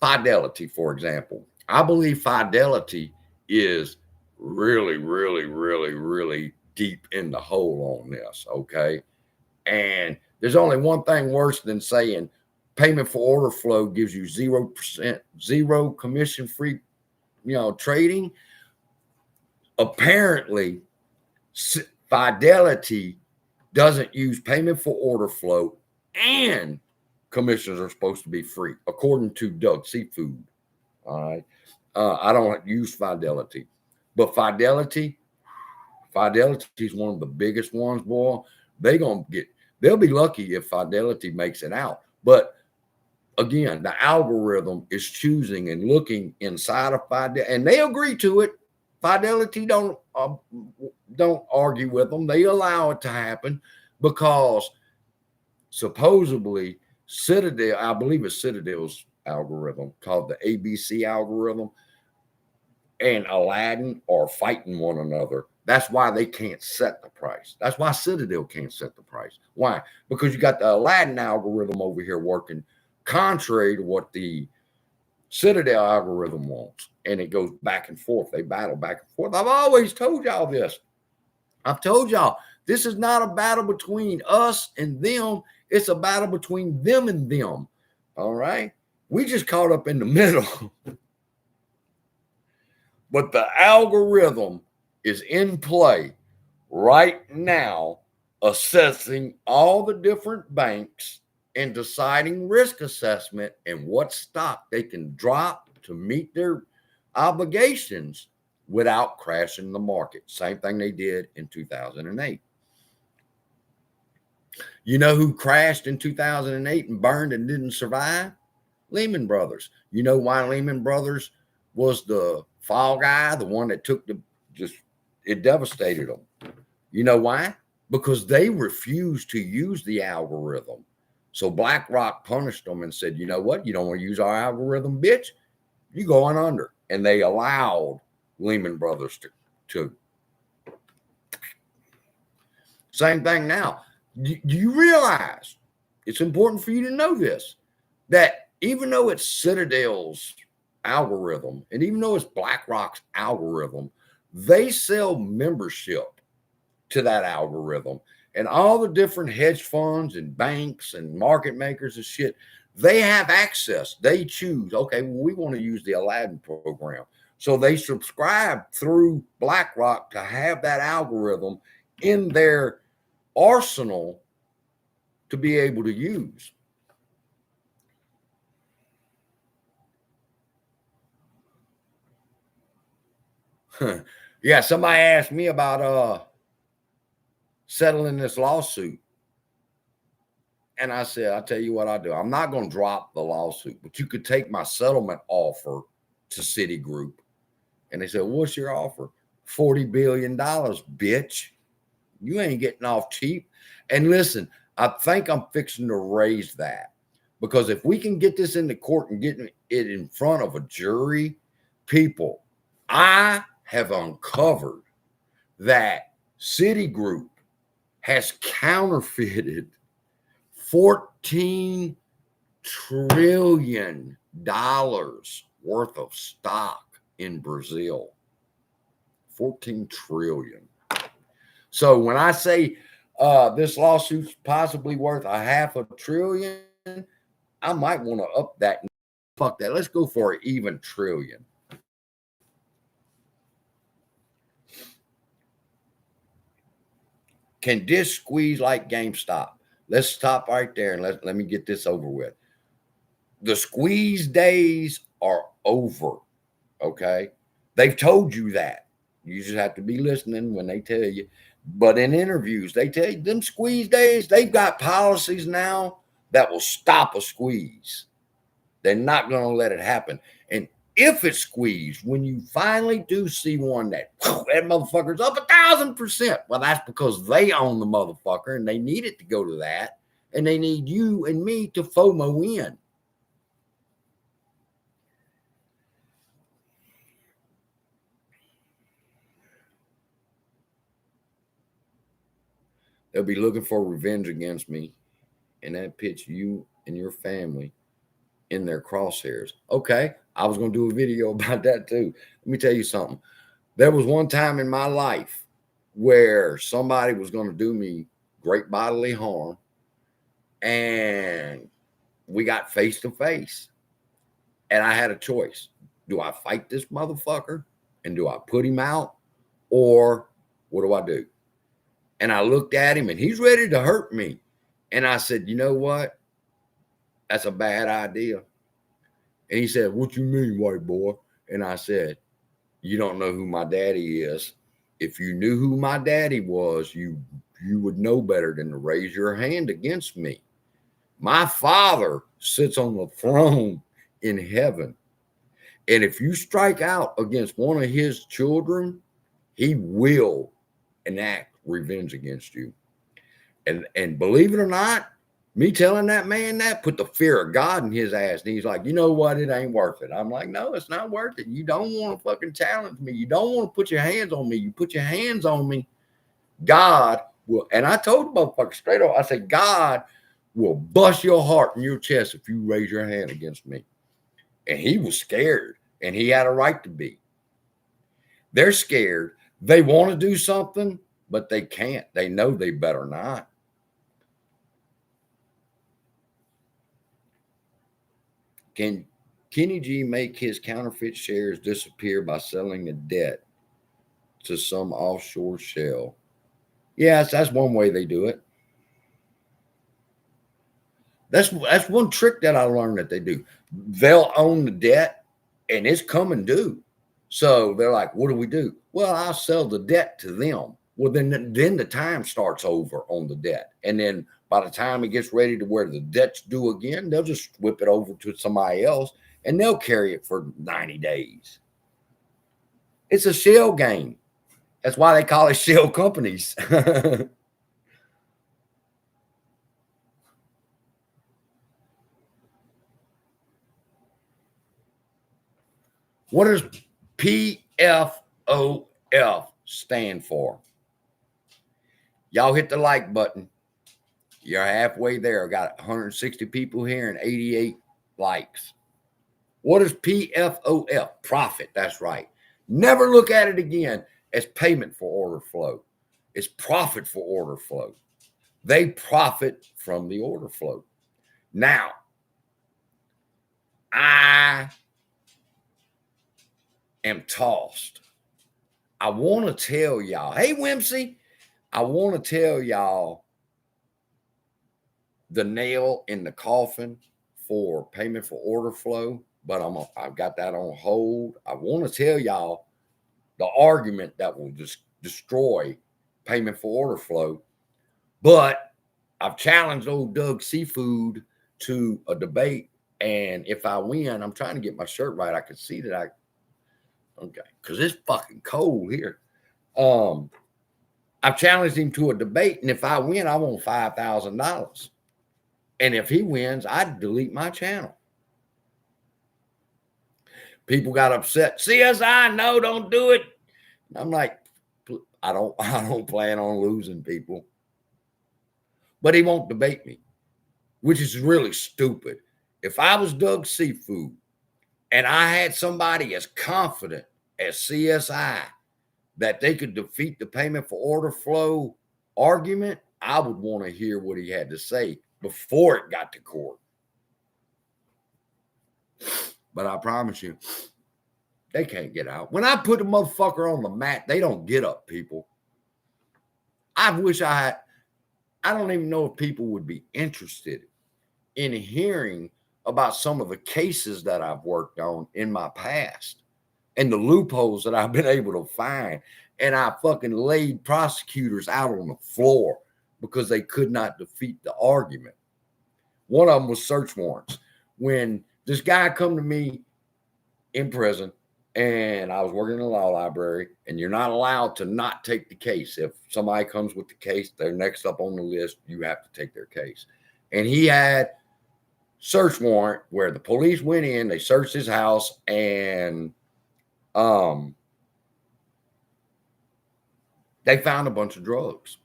Fidelity, for example. I believe Fidelity is really, really, really, really deep in the hole on this, okay? And there's only one thing worse than saying payment for order flow gives you 0%, zero commission free, trading. Apparently, Fidelity doesn't use payment for order flow, and commissions are supposed to be free, according to Doug Seafood. All right. I don't use Fidelity, but Fidelity is one of the biggest ones, boy. They'll be lucky if Fidelity makes it out. But again, the algorithm is choosing and looking inside of Fidelity, and they agree to it. Fidelity don't argue with them. They allow it to happen because supposedly Citadel, I believe it's Citadel's algorithm called the ABC algorithm, and Aladdin are fighting one another. That's why they can't set the price. That's why Citadel can't set the price. Why? Because you got the Aladdin algorithm over here working contrary to what the Citadel algorithm wants. And it goes back and forth. They battle back and forth. I've always told y'all this. I've told y'all this is not a battle between us and them. It's a battle between them and them. All right. We just caught up in the middle. But the algorithm is in play right now, assessing all the different banks and deciding risk assessment and what stock they can drop to meet their obligations without crashing the market. Same thing they did in 2008. You know who crashed in 2008 and burned and didn't survive? Lehman Brothers. You know why Lehman Brothers was the fall guy, the one that it devastated them. You know why? Because they refused to use the algorithm. So BlackRock punished them and said, you know what? You don't want to use our algorithm, bitch. You going under. And they allowed Lehman Brothers to. Same thing now. Do you realize, it's important for you to know this, that even though it's Citadel's algorithm, and even though it's BlackRock's algorithm, they sell membership to that algorithm. And all the different hedge funds and banks and market makers and shit, they have access. They choose, okay, well, we want to use the Aladdin program. So they subscribe through BlackRock to have that algorithm in their arsenal to be able to use. Yeah, somebody asked me about settling this lawsuit. And I said, I'll tell you what I do. I'm not going to drop the lawsuit, but you could take my settlement offer to Citigroup. And they said, what's your offer? $40 billion, bitch. You ain't getting off cheap. And listen, I think I'm fixing to raise that, because if we can get this into court and get it in front of a jury, people, I have uncovered that Citigroup has counterfeited $14 trillion worth of stock in Brazil. 14 trillion. So when I say this lawsuit's possibly worth $500 billion, I might want to up that. Fuck that. Let's go for an even trillion. Can this squeeze like GameStop? Let's stop right there and let me get this over with. The squeeze days are over. Okay. They've told you that. You just have to be listening when they tell you. But in interviews, they tell you them squeeze days, they've got policies now that will stop a squeeze. They're not going to let it happen. And if it's squeezed, when you finally do see one that motherfucker's up 1,000%, well, that's because they own the motherfucker and they need it to go to that. And they need you and me to FOMO in. They'll be looking for revenge against me, and that puts you and your family in their crosshairs. Okay, I was going to do a video about that too. Let me tell you something. There was one time in my life where somebody was going to do me great bodily harm, and we got face to face, and I had a choice. Do I fight this motherfucker, and do I put him out, or what do I do? And I looked at him and he's ready to hurt me. And I said, you know what? That's a bad idea. And he said, what you mean, white boy? And I said, you don't know who my daddy is. If you knew who my daddy was, you would know better than to raise your hand against me. My father sits on the throne in heaven. And if you strike out against one of his children, he will enact revenge against you. And believe it or not, me telling that man that put the fear of God in his ass. And he's like, you know what? It ain't worth it. I'm like, no, it's not worth it. You don't want to fucking challenge me. You don't want to put your hands on me. You put your hands on me, God will. And I told the motherfucker straight up, I said, God will bust your heart in your chest if you raise your hand against me. And he was scared, and he had a right to be. They're scared. They want to do something, but they can't. They know they better not. Can Kenny G make his counterfeit shares disappear by selling the debt to some offshore shell? Yes, that's one way they do it. That's one trick that I learned that they do. They'll own the debt and it's coming due. So they're like, what do we do? Well, I'll sell the debt to them. Well, then the time starts over on the debt. And then by the time it gets ready to where the debt's due again, they'll just whip it over to somebody else and they'll carry it for 90 days. It's a shell game. That's why they call it shell companies. What does PFOF stand for? Y'all hit the like button. You're halfway there. I got 160 people here and 88 likes. What is PFOF? Profit. That's right. Never look at it again as payment for order flow. It's profit for order flow. They profit from the order flow. Now, I am tossed. I want to tell y'all, hey, Whimsy, I want to tell y'all the nail in the coffin for payment for order flow, but I've got that on hold. I want to tell y'all the argument that will just destroy payment for order flow, but I've challenged old Doug Seafood to a debate, and if I win, I'm trying to get my shirt right. I can see that okay, because it's fucking cold here. I've challenged him to a debate, and if I win, I want $5,000. And if he wins, I'd delete my channel. People got upset. CSI, no, don't do it. I'm like, I don't plan on losing, people. But he won't debate me, which is really stupid. If I was Doug Seafood and I had somebody as confident as CSI that they could defeat the payment for order flow argument, I would want to hear what he had to say before it got to court. But I promise you, they can't get out. When I put a motherfucker on the mat, they don't get up, people. I wish I don't even know if people would be interested in hearing about some of the cases that I've worked on in my past and the loopholes that I've been able to find. And I fucking laid prosecutors out on the floor because they could not defeat the argument. One of them was search warrants. When this guy come to me in prison and I was working in the law library, and you're not allowed to not take the case. If somebody comes with the case, they're next up on the list, you have to take their case. And he had search warrant where the police went in, they searched his house, and they found a bunch of drugs.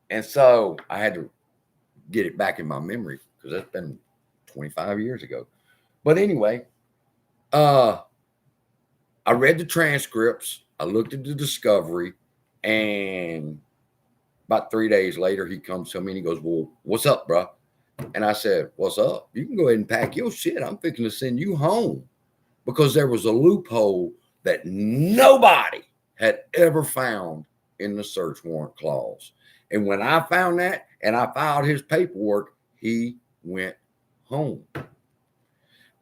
And so I had to get it back in my memory because that's been 25 years ago. But anyway, I read the transcripts, I looked at the discovery, and about 3 days later, he comes to me and he goes, "Well, what's up, bro?" And I said, "What's up? You can go ahead and pack your shit. I'm fixing to send you home." Because there was a loophole that nobody had ever found in the search warrant clause. And when I found that and I filed his paperwork, he went home.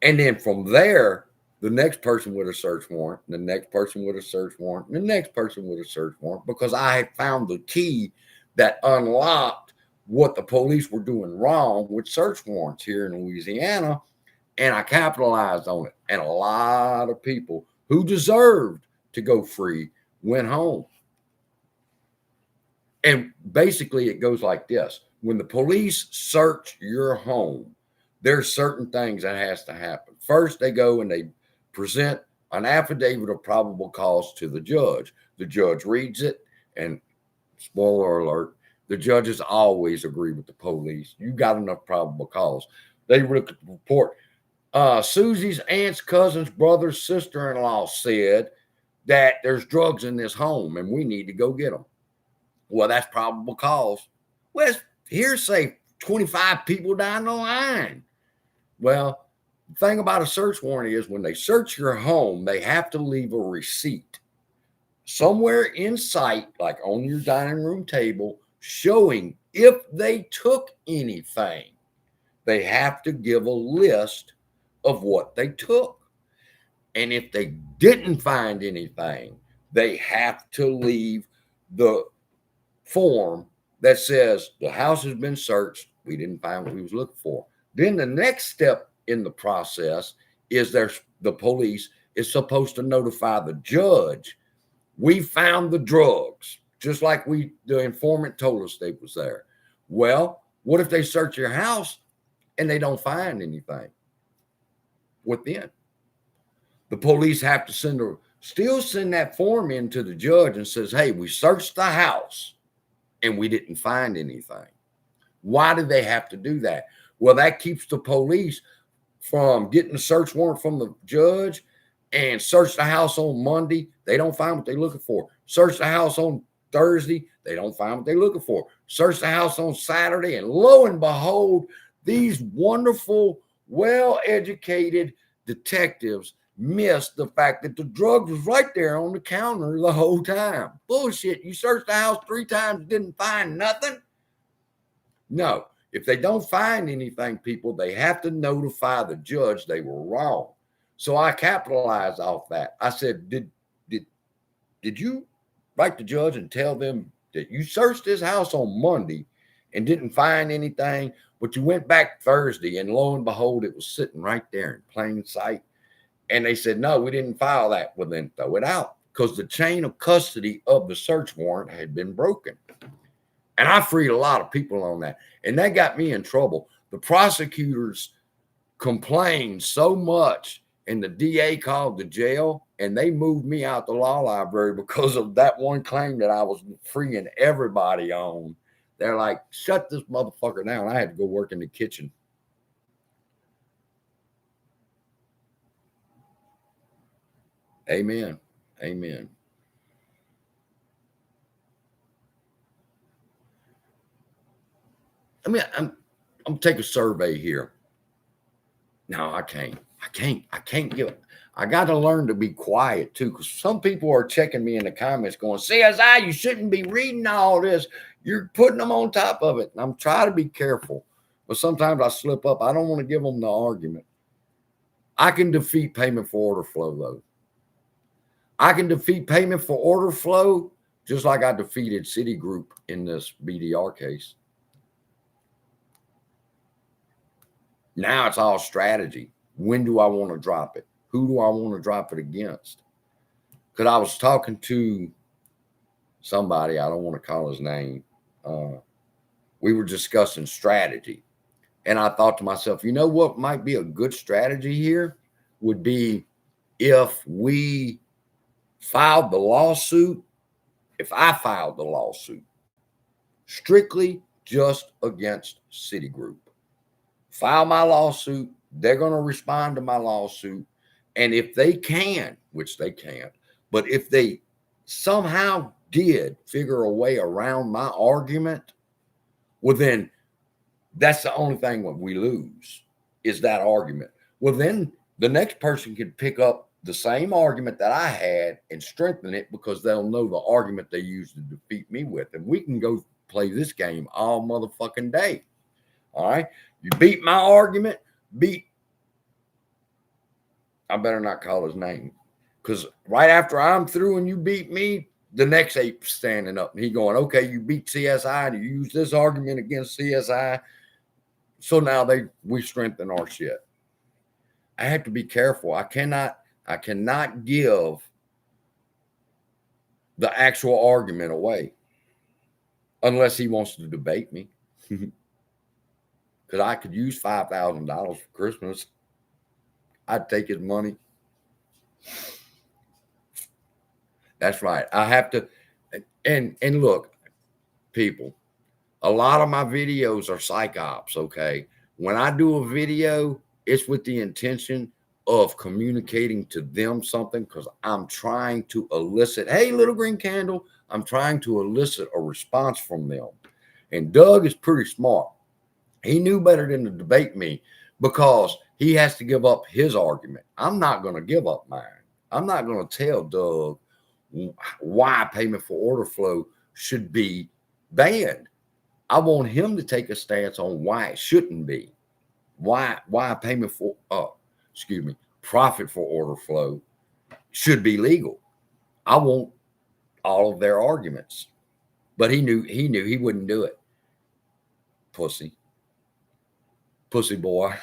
And then from there, the next person with a search warrant, the next person with a search warrant, and the next person with a search warrant, because I had found the key that unlocked what the police were doing wrong with search warrants here in Louisiana. And I capitalized on it. And a lot of people who deserved to go free went home. And basically, it goes like this. When the police search your home, there's certain things that has to happen. First, they go and they present an affidavit of probable cause to the judge. The judge reads it, and spoiler alert, the judges always agree with the police. You got enough probable cause. They look at the report. Susie's aunts, cousins, brothers, sister-in-law said that there's drugs in this home and we need to go get them. Well, that's probable cause. Well, it's hearsay, 25 people down the line. Well, the thing about a search warrant is when they search your home, they have to leave a receipt somewhere in sight, like on your dining room table, showing if they took anything. They have to give a list of what they took. And if they didn't find anything, they have to leave the form that says the house has been searched. We didn't find what we was looking for. Then the next step in the process is the police is supposed to notify the judge. We found the drugs, just like the informant told us they was there. Well, what if they search your house and they don't find anything? What then? The police have to still send that form in to the judge and says, "Hey, we searched the house and we didn't find anything." Why do they have to do that? Well, that keeps the police from getting a search warrant from the judge and search the house on Monday. They don't find what they're looking for. Search the house on Thursday. They don't find what they're looking for. Search the house on Saturday. And lo and behold, these wonderful, well-educated detectives missed the fact that the drugs was right there on the counter the whole time. Bullshit. You searched the house 3 times, didn't find nothing? No. If they don't find anything, people, they have to notify the judge they were wrong. So I capitalized off that. I said, did you write the judge and tell them that you searched his house on Monday and didn't find anything, but you went back Thursday and lo and behold, it was sitting right there in plain sight? And they said, "No, we didn't file that." Well, then throw it out, because the chain of custody of the search warrant had been broken. And I freed a lot of people on that. And that got me in trouble. The prosecutors complained so much, and the DA called the jail, and they moved me out the law library because of that one claim that I was freeing everybody on. They're like, "Shut this motherfucker down." I had to go work in the kitchen. Amen. Amen. I mean, I'm take a survey here. No, I can't. I can't give it. I got to learn to be quiet too, because some people are checking me in the comments going, CSI, you shouldn't be reading all this. You're putting them on top of it. And I'm trying to be careful, but sometimes I slip up. I don't want to give them the argument. I can defeat payment for order flow, though. I can defeat payment for order flow just like I defeated Citigroup in this BDR case. Now it's all strategy. When do I want to drop it? Who do I want to drop it against? Because I was talking to somebody, I don't want to call his name. We were discussing strategy. And I thought to myself, you know what might be a good strategy here would be if we filed the lawsuit, if I filed the lawsuit strictly just against Citigroup. File my lawsuit, they're going to respond to my lawsuit. And if they can, which they can't, but if they somehow did figure a way around my argument, well, then that's the only thing we lose is that argument. Well, then the next person can pick up the same argument that I had and strengthen it because they'll know the argument they used to defeat me with. And we can go play this game all motherfucking day. All right. You beat my argument, I better not call his name, because right after I'm through and you beat me, the next ape standing up and he going, okay, you beat CSI and you use this argument against CSI. So now we strengthen our shit. I have to be careful. I cannot give the actual argument away unless he wants to debate me. Because I could use $5,000 for Christmas. I'd take his money. That's right. I have to, and look, people, a lot of my videos are psych ops, okay? When I do a video, it's with the intention of communicating to them something because I'm trying to elicit, hey, little green candle, I'm trying to elicit a response from them. And Doug is pretty smart. He knew better than to debate me because he has to give up his argument. I'm not going to give up mine. I'm not going to tell Doug why payment for order flow should be banned. I want him to take a stance on why it shouldn't be. Why payment for, profit for order flow should be legal. I want all of their arguments. But he knew he wouldn't do it. Pussy boy.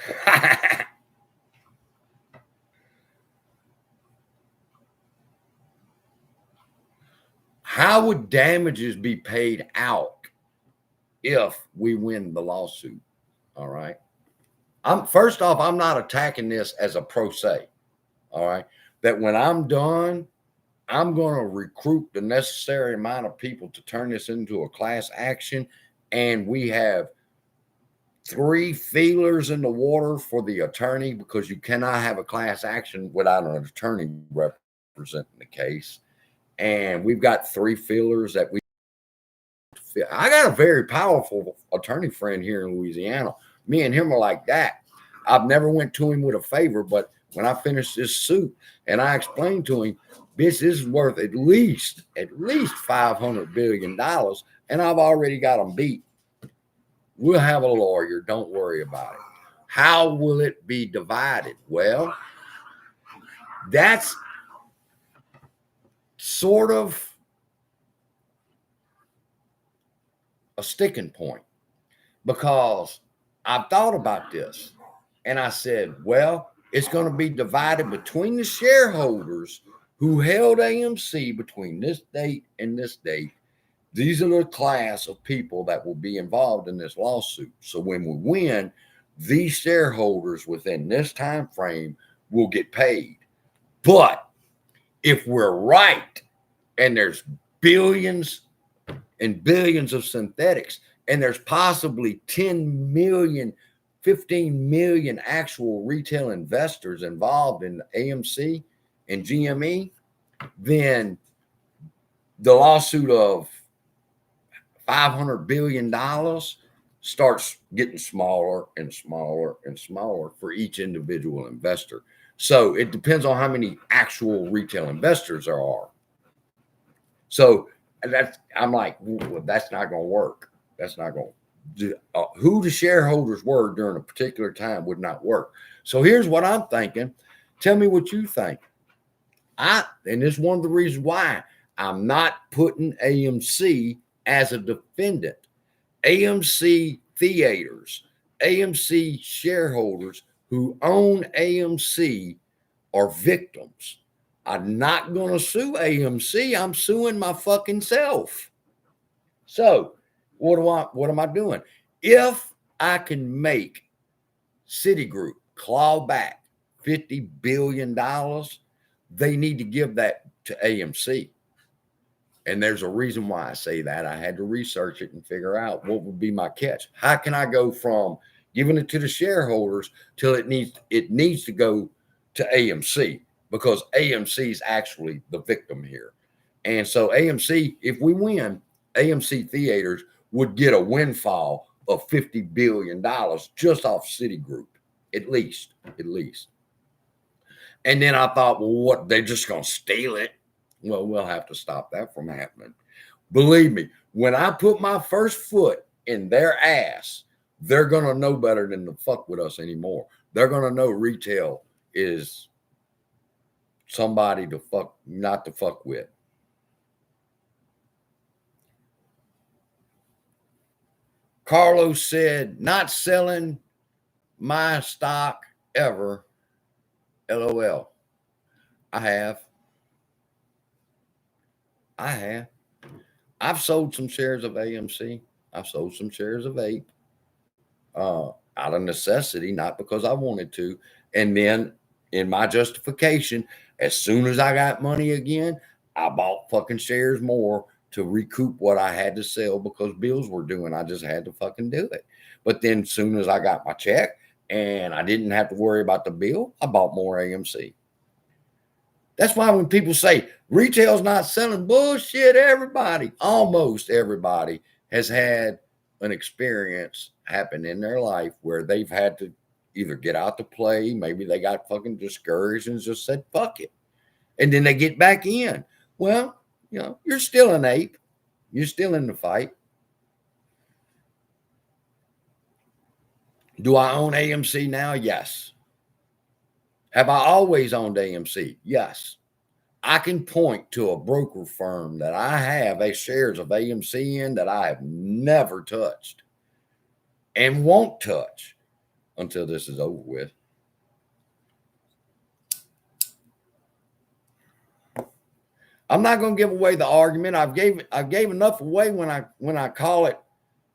How would damages be paid out if we win the lawsuit? All right. First off, I'm not attacking this as a pro se. All right. That when I'm done, I'm going to recruit the necessary amount of people to turn this into a class action. And we have 3 feelers in the water for the attorney, because you cannot have a class action without an attorney representing the case. And we've got 3 feelers that I got a very powerful attorney friend here in Louisiana. Me and him are like that. I've never went to him with a favor, but when I finished this suit and I explained to him, this is worth at least $500 billion, and I've already got them beat. We'll have a lawyer. Don't worry about it. How will it be divided? Well, that's sort of a sticking point, because I've thought about this and I said, well, it's going to be divided between the shareholders who held AMC between this date and this date. These are the class of people that will be involved in this lawsuit. So when we win, these shareholders within this time frame will get paid. But if we're right and there's billions and billions of synthetics, and there's possibly 10 million, 15 million actual retail investors involved in AMC and GME, then the lawsuit of $500 billion starts getting smaller and smaller and smaller for each individual investor. So it depends on how many actual retail investors there are. So I'm like, well, that's not going to work. That's not going to. Who the shareholders were during a particular time would not work. So here's what I'm thinking. Tell me what you think. And this is one of the reasons why I'm not putting AMC as a defendant. AMC theaters, AMC shareholders who own AMC are victims. I'm not going to sue AMC. I'm suing my fucking self. So what am I doing? If I can make Citigroup claw back $50 billion, they need to give that to AMC. And there's a reason why I say that. I had to research it and figure out what would be my catch. How can I go from giving it to the shareholders till it needs to go to AMC, because AMC is actually the victim here. And so AMC, if we win, AMC theaters would get a windfall of $50 billion just off Citigroup, at least. And then I thought, well, what, they're just going to steal it? Well, we'll have to stop that from happening. Believe me, when I put my first foot in their ass, they're going to know better than to fuck with us anymore. They're going to know retail is somebody to fuck, not to fuck with. Carlos said, not selling my stock ever. LOL. I have. I've sold some shares of AMC. I've sold some shares of APE out of necessity, not because I wanted to. And then in my justification, as soon as I got money again, I bought fucking shares more to recoup what I had to sell because bills were due and I just had to fucking do it. But then as soon as I got my check and I didn't have to worry about the bill, I bought more AMC. That's why when people say retail's not selling, bullshit, everybody, almost everybody has had an experience happen in their life where they've had to either get out to play, maybe they got fucking discouraged and just said, fuck it. And then they get back in. Well, you know, you're still an ape. You're still in the fight. Do I own AMC now? Yes. Have I always owned AMC? Yes. I can point to a broker firm that I have shares of AMC in that I have never touched and won't touch until this is over with. I'm not going to give away the argument. I gave enough away when I call it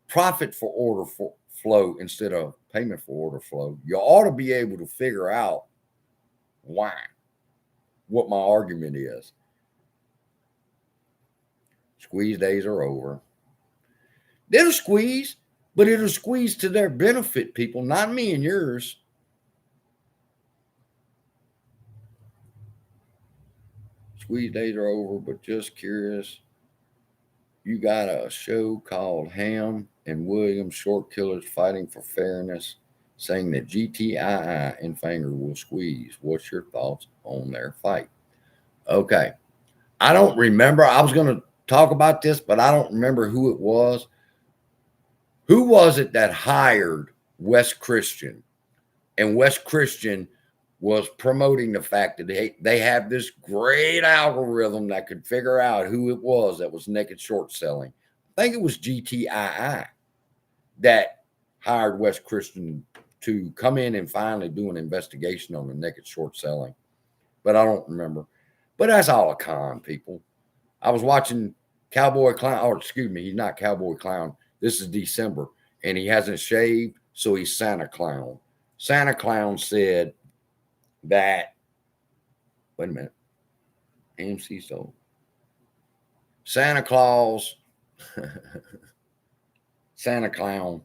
profit for order flow instead of payment for order flow. You ought to be able to figure out why, what my argument is. Squeeze days are over. They'll squeeze, but it'll squeeze to their benefit, people, not me and yours. Squeeze days are over, but just curious. You got a show called Ham and Williams Short Killers Fighting for Fairness, saying that GTII and Fanger will squeeze. What's your thoughts on their fight? Okay. I don't remember. I was going to talk about this, but I don't remember who it was. Who was it that hired Wes Christian? And Wes Christian was promoting the fact that they have this great algorithm that could figure out who it was that was naked short selling. I think it was GTII that hired Wes Christian to come in and finally do an investigation on the naked short selling. But I don't remember. But that's all a con, people. I was watching Cowboy Clown, or excuse me, he's not Cowboy Clown. This is December, and he hasn't shaved, so he's Santa Clown. Santa Clown said that, wait a minute, AMC sold. Santa Claus, Santa Clown.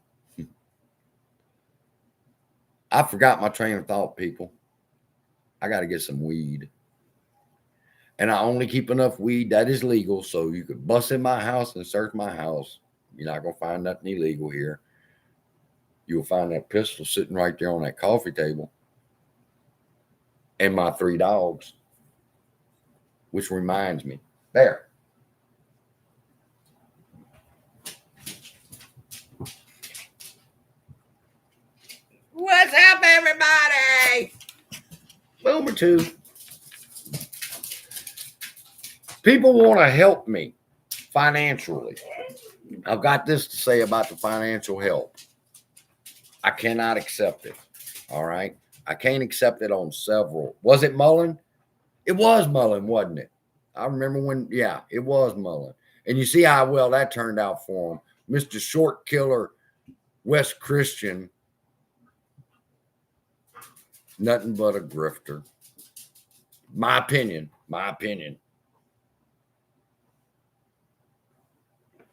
I forgot my train of thought, people. I got to get some weed. And I only keep enough weed that is legal, so you could bust in my house and search my house. You're not going to find nothing illegal here. you'll find that pistol sitting right there on that coffee table. And my 3 dogs, which reminds me, there. What's up, everybody? Boomer 2. People want to help me financially. I've got this to say about the financial help. I cannot accept it. All right. I can't accept it on several. Was it Mullen? It was Mullen, wasn't it? I remember when, yeah, it was Mullen. And you see how well that turned out for him. Mr. Short Killer, West Christian, nothing but a grifter. My opinion.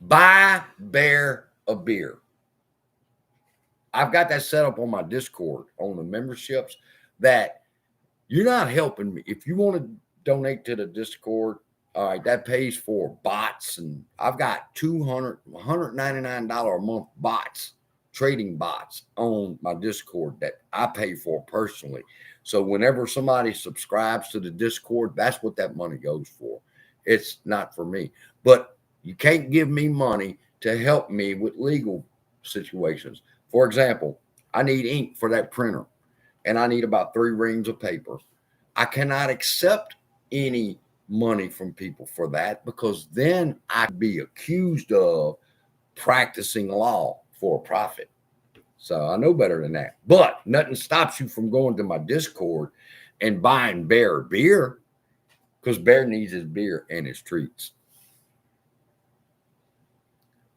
Buy Bear a beer. I've got that set up on my Discord on the memberships that you're not helping me. If you want to donate to the Discord, all right, that pays for bots. And I've got $199 a month bots, trading bots on my Discord that I pay for personally. So whenever somebody subscribes to the Discord, that's what that money goes for. It's not for me. But you can't give me money to help me with legal situations. For example, I need ink for that printer, and I need about 3 reams of paper. I cannot accept any money from people for that, because then I'd be accused of practicing law for a profit. So I know better than that. But nothing stops you from going to my Discord and buying Bear beer, because Bear needs his beer and his treats.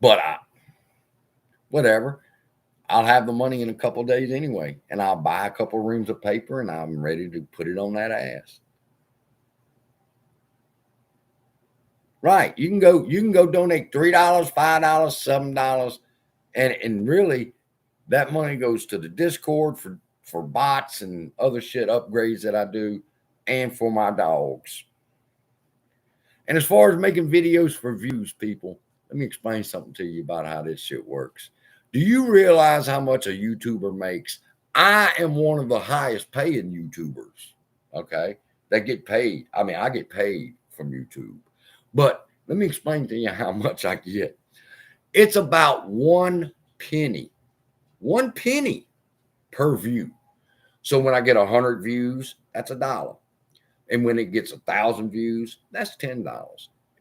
But whatever. I'll have the money in a couple of days anyway, and I'll buy a couple of reams of paper, and I'm ready to put it on that ass. Right. You can go donate $3, $5, $7, and really that money goes to the Discord for bots and other shit upgrades that I do, and for my dogs. And as far as making videos for views, people, let me explain something to you about how this shit works. Do you realize how much a YouTuber makes? I am one of the highest paying YouTubers, okay, that get paid. I mean, I get paid from YouTube. But let me explain to you how much I get. It's about 1 penny per view. So when I get 100 views, that's $1. And when it gets 1,000 views, that's $10.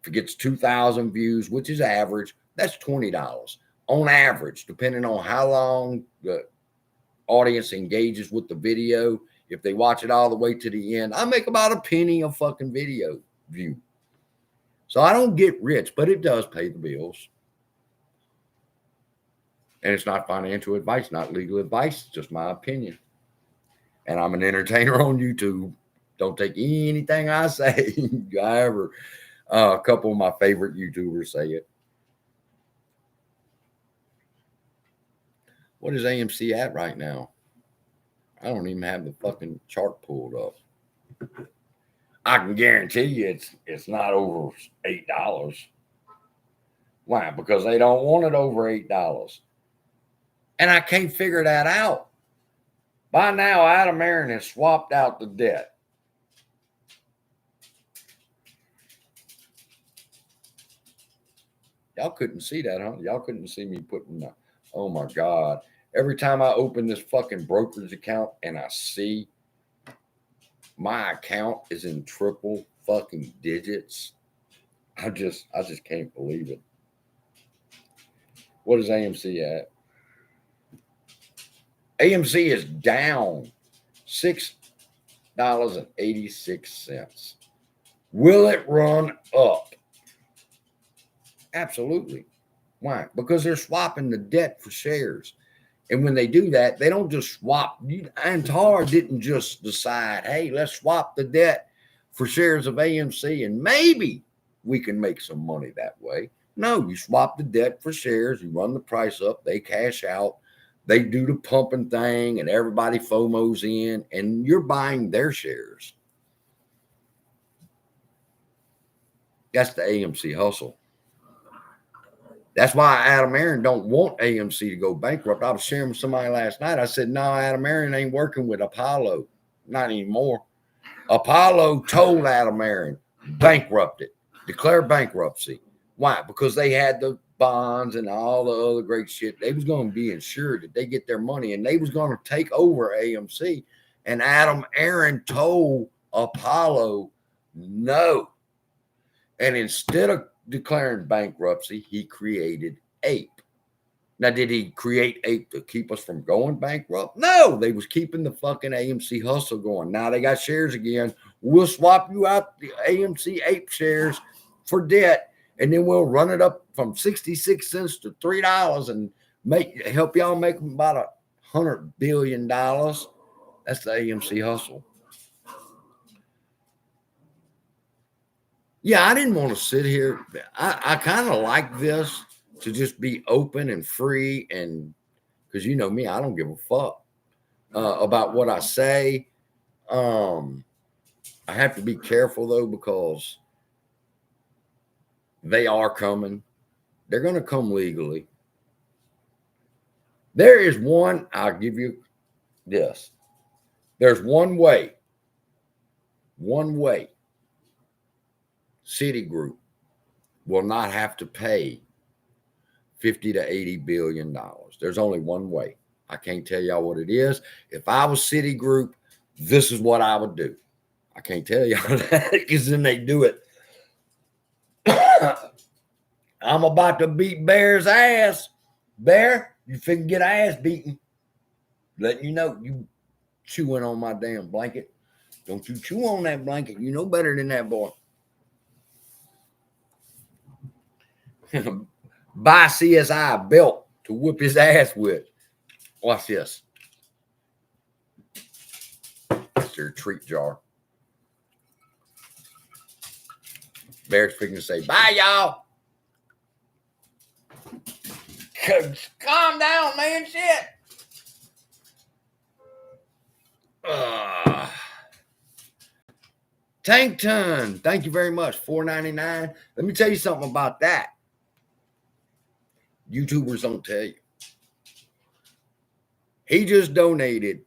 If it gets 2,000 views, which is average, that's $20. On average, depending on how long the audience engages with the video. If they watch it all the way to the end, I make about a penny a fucking video view. So I don't get rich, but it does pay the bills. And it's not financial advice, not legal advice, it's just my opinion. And I'm an entertainer on YouTube. Don't take anything I say. However, a couple of my favorite YouTubers say it. What is AMC at right now? I don't even have the fucking chart pulled up. I can guarantee you it's not over $8. Why? Because they don't want it over $8. And I can't figure that out. By now, Aron has swapped out the debt. Y'all couldn't see that, huh? Y'all couldn't see me putting the, oh my God. Every time I open this fucking brokerage account and I see my account is in triple fucking digits, I just can't believe it. What is AMC at? AMC is down $6.86. Will it run up? Absolutely. Why? Because they're swapping the debt for shares. And when they do that, they don't just swap. Antar didn't just decide, hey, let's swap the debt for shares of AMC and maybe we can make some money that way. No, you swap the debt for shares, you run the price up, they cash out, they do the pumping thing, and everybody FOMOs in, and you're buying their shares. That's the AMC hustle. That's why Adam Aron don't want AMC to go bankrupt. I was sharing with somebody last night. I said, no, Adam Aron ain't working with Apollo. Not anymore. Apollo told Adam Aron, bankrupt it, declare bankruptcy. Why? Because they had the bonds and all the other great shit. They was going to be insured that they get their money, and they was going to take over AMC. And Adam Aron told Apollo no. And instead of declaring bankruptcy, he created APE. Now, did he create APE to keep us from going bankrupt? No, they was keeping the fucking AMC hustle going. Now they got shares again. We'll swap you out the AMC APE shares for debt, and then we'll run it up from 66 cents to $3 and help y'all make about $100 billion. That's the AMC hustle. Yeah, I didn't want to sit here. I kind of like this to just be open and free, and because you know me, I don't give a fuck about what I say. I have to be careful though, because they are coming. They're going to come legally. There is one, I'll give you this. There's one way Citigroup will not have to pay 50 to 80 billion dollars. There's only one way. I can't tell y'all what it is. If I was Citigroup, this is what I would do. I can't tell y'all that because then they do it. I'm about to beat Bear's ass. Bear, you finna get ass beaten. Letting you know, you chewing on my damn blanket. Don't you chew on that blanket. You know better than that, boy. Buy CSI belt to whoop his ass with. Watch this. It's their treat jar. Bear's freaking to say, bye, y'all. Calm down, man. Shit. Tank Ton, thank you very much. $4.99. Let me tell you something about that. YouTubers don't tell you. He just donated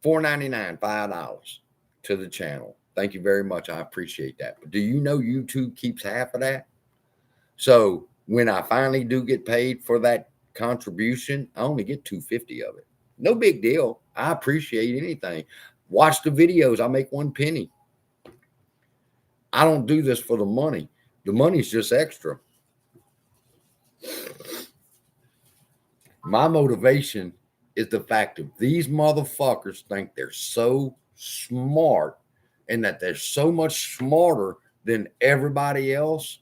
$4.99, $5 to the channel. Thank you very much. I appreciate that. But do you know YouTube keeps half of that? So when I finally do get paid for that contribution, I only get $2.50 of it. No big deal. I appreciate anything. Watch the videos. I make 1 penny. I don't do this for the money. The money's just extra. My motivation is the fact that these motherfuckers think they're so smart and that they're so much smarter than everybody else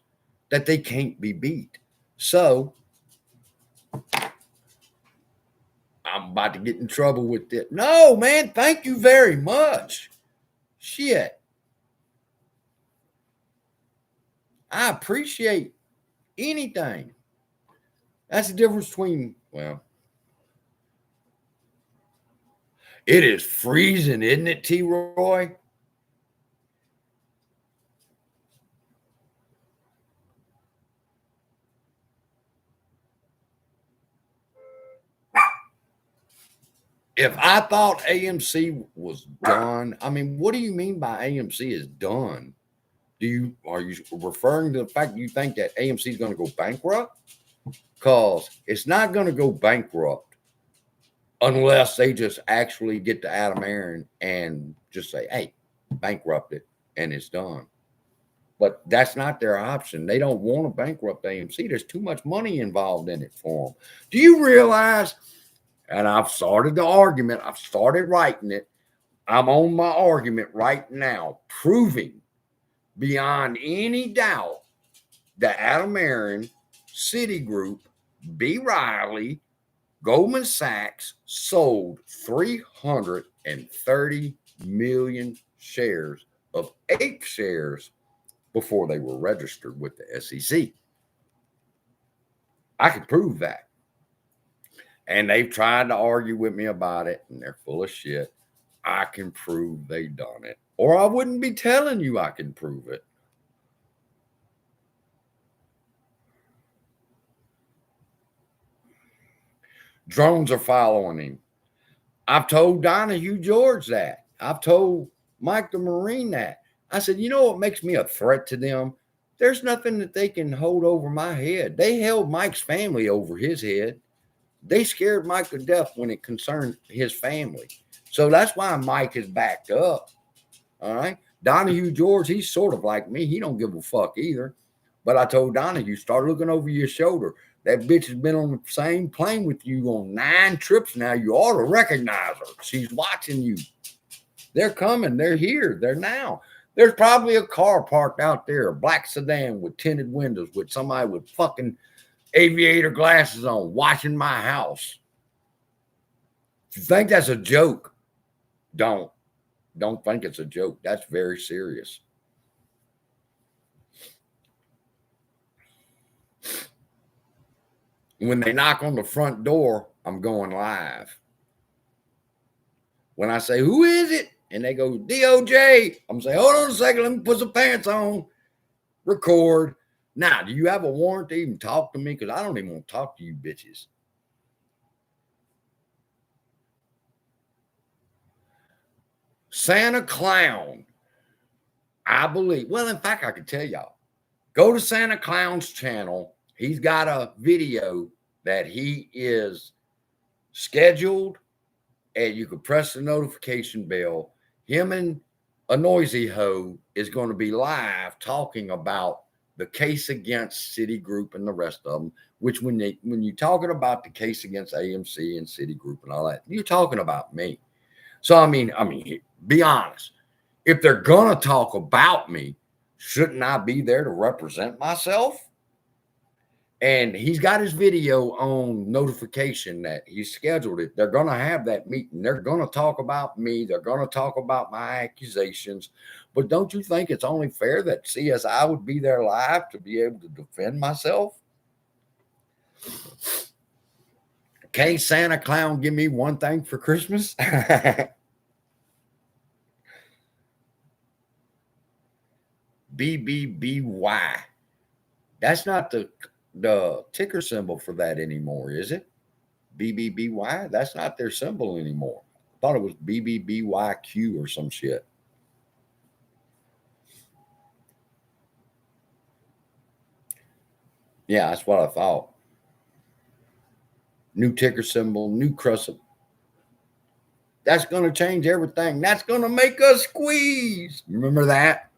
that they can't be beat. So I'm about to get in trouble with it. No, man, thank you very much. Shit. I appreciate anything. That's the difference between, well, it is freezing, isn't it, T. Roy? If I thought AMC was done, I mean, what do you mean by AMC is done? Are you referring to the fact that you think that AMC is going to go bankrupt? Because it's not going to go bankrupt unless they just actually get to Adam Aron and just say, hey, bankrupt it, and it's done. But that's not their option. They don't want to bankrupt AMC. There's too much money involved in it for them. Do you realize, and I've started the argument, I've started writing it, I'm on my argument right now, proving beyond any doubt that Adam Aron, Citigroup, B. Riley, Goldman Sachs sold 330 million shares of APE shares before they were registered with the SEC. I can prove that. And they've tried to argue with me about it, and they're full of shit. I can prove they done it. Or I wouldn't be telling you I can prove it. Drones are following him. I've told Donahue George that. I've told Mike the Marine that. I said, you know what makes me a threat to them? There's nothing that they can hold over my head. They held Mike's family over his head. They scared Mike to death when it concerned his family. So that's why Mike is backed up. All right. Donahue George, he's sort of like me. He don't give a fuck either. But I told Donahue, start looking over your shoulder. That bitch has been on the same plane with you on 9 trips now. You ought to recognize her. She's watching you. They're coming. They're here. They're now. There's probably a car parked out there, a black sedan with tinted windows with somebody with fucking aviator glasses on watching my house. If you think that's a joke, don't think it's a joke. That's very serious. When they knock on the front door, I'm going live. When I say, who is it? And they go, DOJ. I'm saying, hold on a second. Let me put some pants on. Record. Now, do you have a warrant to even talk to me? Because I don't even want to talk to you bitches. Santa Clown, I believe. Well, in fact, I could tell y'all. Go to Santa Clown's channel. He's got a video that he is scheduled, and you can press the notification bell. Him and a noisy hoe is going to be live talking about the case against Citigroup and the rest of them, which when you're talking about the case against AMC and Citigroup and all that, you're talking about me. So, I mean, be honest. If they're going to talk about me, shouldn't I be there to represent myself? And he's got his video on notification that he scheduled it. They're going to have that meeting. They're going to talk about me. They're going to talk about my accusations. But don't you think it's only fair that CSI would be there live to be able to defend myself? Can't Santa Clown give me one thing for Christmas? BBBY. That's not the ticker symbol for that anymore, is it? BBBY? That's not their symbol anymore. I thought it was BBBYQ or some shit. Yeah, that's what I thought. New ticker symbol, new crescent. That's going to change everything. That's going to make us squeeze. Remember that?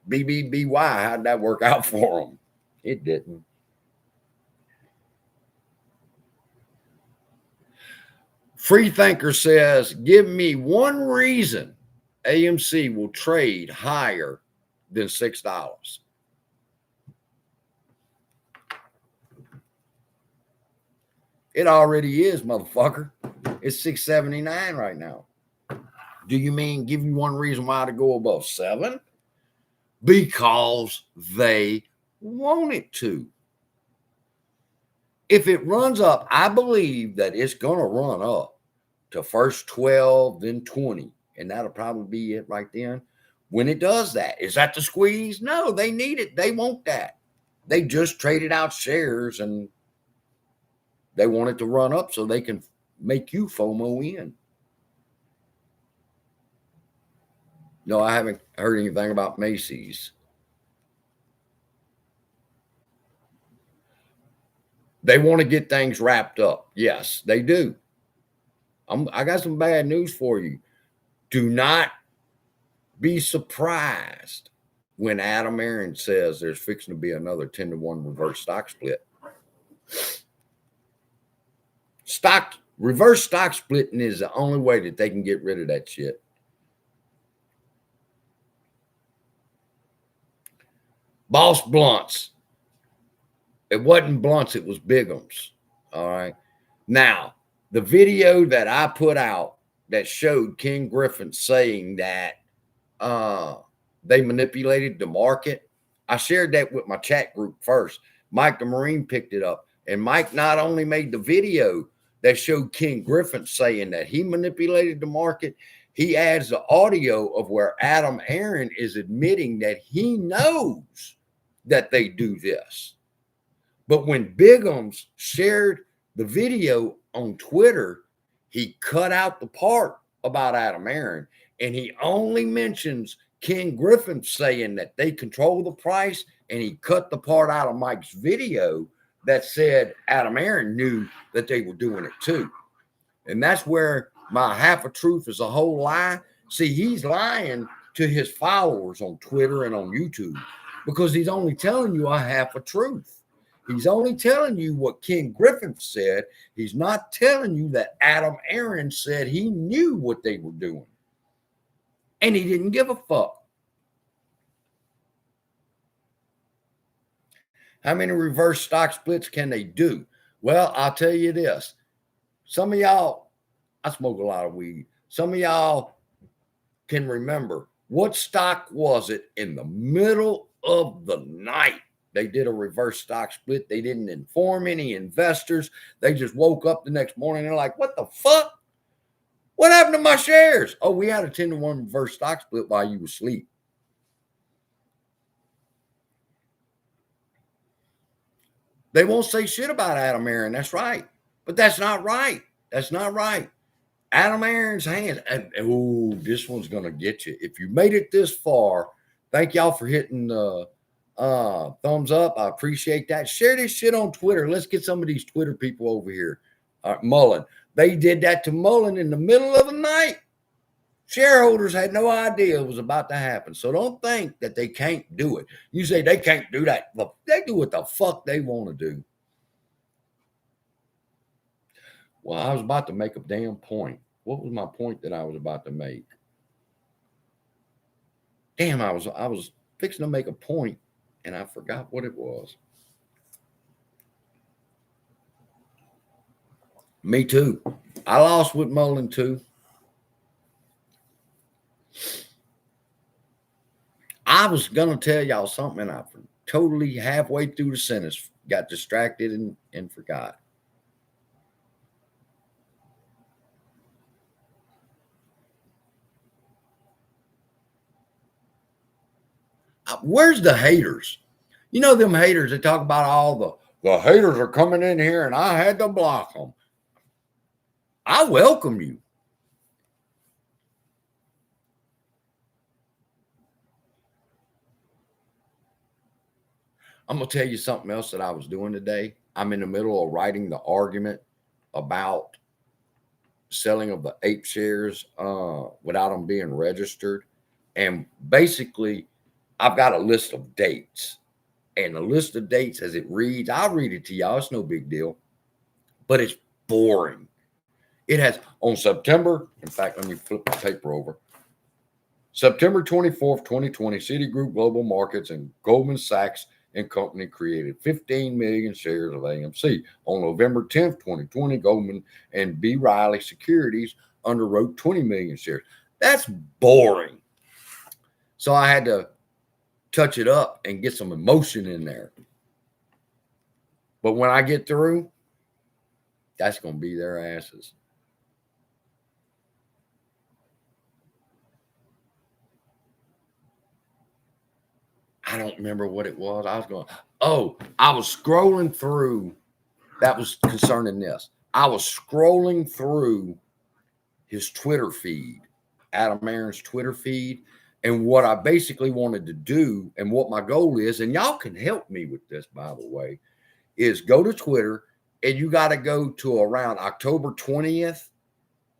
BBBY, how'd that work out for them? It didn't. Freethinker says, give me one reason AMC will trade higher than $6. It already is, motherfucker. It's $6.79 right now. Do you mean give you one reason why to go above 7? Because they want it to. If it runs up, I believe that it's going to run up to first 12, then 20. And that'll probably be it right then. When it does that, is that the squeeze? No, they need it. They want that. They just traded out shares and they want it to run up so they can make you FOMO in. No, I haven't heard anything about Macy's. They want to get things wrapped up. Yes, they do. I got some bad news for you. Do not be surprised when Aron says there's fixing to be another 10-to-1 reverse stock split. Reverse stock splitting is the only way that they can get rid of that shit. Boss Blunts. It wasn't Blunts, it was Bigums. All right. Now, the video that I put out that showed Ken Griffin saying that they manipulated the market, I shared that with my chat group first. Mike the Marine picked it up. And Mike not only made the video that showed Ken Griffin saying that he manipulated the market, he adds the audio of where Aron is admitting that he knows that they do this. But when Bigums shared The video on Twitter, he cut out the part about Adam Aron, and he only mentions Ken Griffin saying that they control the price, and he cut the part out of Mike's video that said Adam Aron knew that they were doing it too. And that's where my half a truth is a whole lie. See, he's lying to his followers on Twitter and on YouTube because he's only telling you a half a truth. He's only telling you what Ken Griffin said. He's not telling you that Adam Aron said he knew what they were doing. And he didn't give a fuck. How many reverse stock splits can they do? Well, I'll tell you this. Some of y'all, I smoke a lot of weed. Some of y'all can remember what stock was it in the middle of the night? They did a reverse stock split. They didn't inform any investors. They just woke up the next morning. They're like, what the fuck? What happened to my shares? Oh, we had a 10-to-1 reverse stock split while you were asleep. They won't say shit about Adam Aron. That's right. But that's not right. That's not right. Adam Aron's hands. And oh, this one's going to get you. If you made it this far, thank y'all for hitting the thumbs up. I appreciate that. Share this shit on Twitter. Let's get some of these Twitter people over here. Mullen. They did that to Mullen in the middle of the night. Shareholders had no idea it was about to happen. So don't think that they can't do it. You say they can't do that. They do what the fuck they want to do. Well, I was about to make a damn point. What was my point that I was about to make? Damn, I was fixing to make a point and I forgot what it was. Me too. I lost with Mullen too. I was going to tell y'all something and I totally halfway through the sentence got distracted and forgot. Where's the haters? You know them haters, they talk about all the haters are coming in here and I had to block them. I welcome you. I'm going to tell you something else that I was doing today. I'm in the middle of writing the argument about selling of the ape shares without them being registered. And basically, I've got a list of dates. And the list of dates as it reads, I'll read it to y'all. It's no big deal. But it's boring. It has on September, in fact, let me flip the paper over. September 24th, 2020, Citigroup Global Markets and Goldman Sachs and Company created 15 million shares of AMC. On November 10th, 2020, Goldman and B. Riley Securities underwrote 20 million shares. That's boring. So I had to touch it up and get some emotion in there. But when I get through, that's going to be their asses. I don't remember what it was. I was scrolling through. That was concerning this. I was scrolling through his Twitter feed, Adam Aron's Twitter feed. And what I basically wanted to do and what my goal is, and y'all can help me with this, by the way, is go to Twitter and you got to go to around October 20th.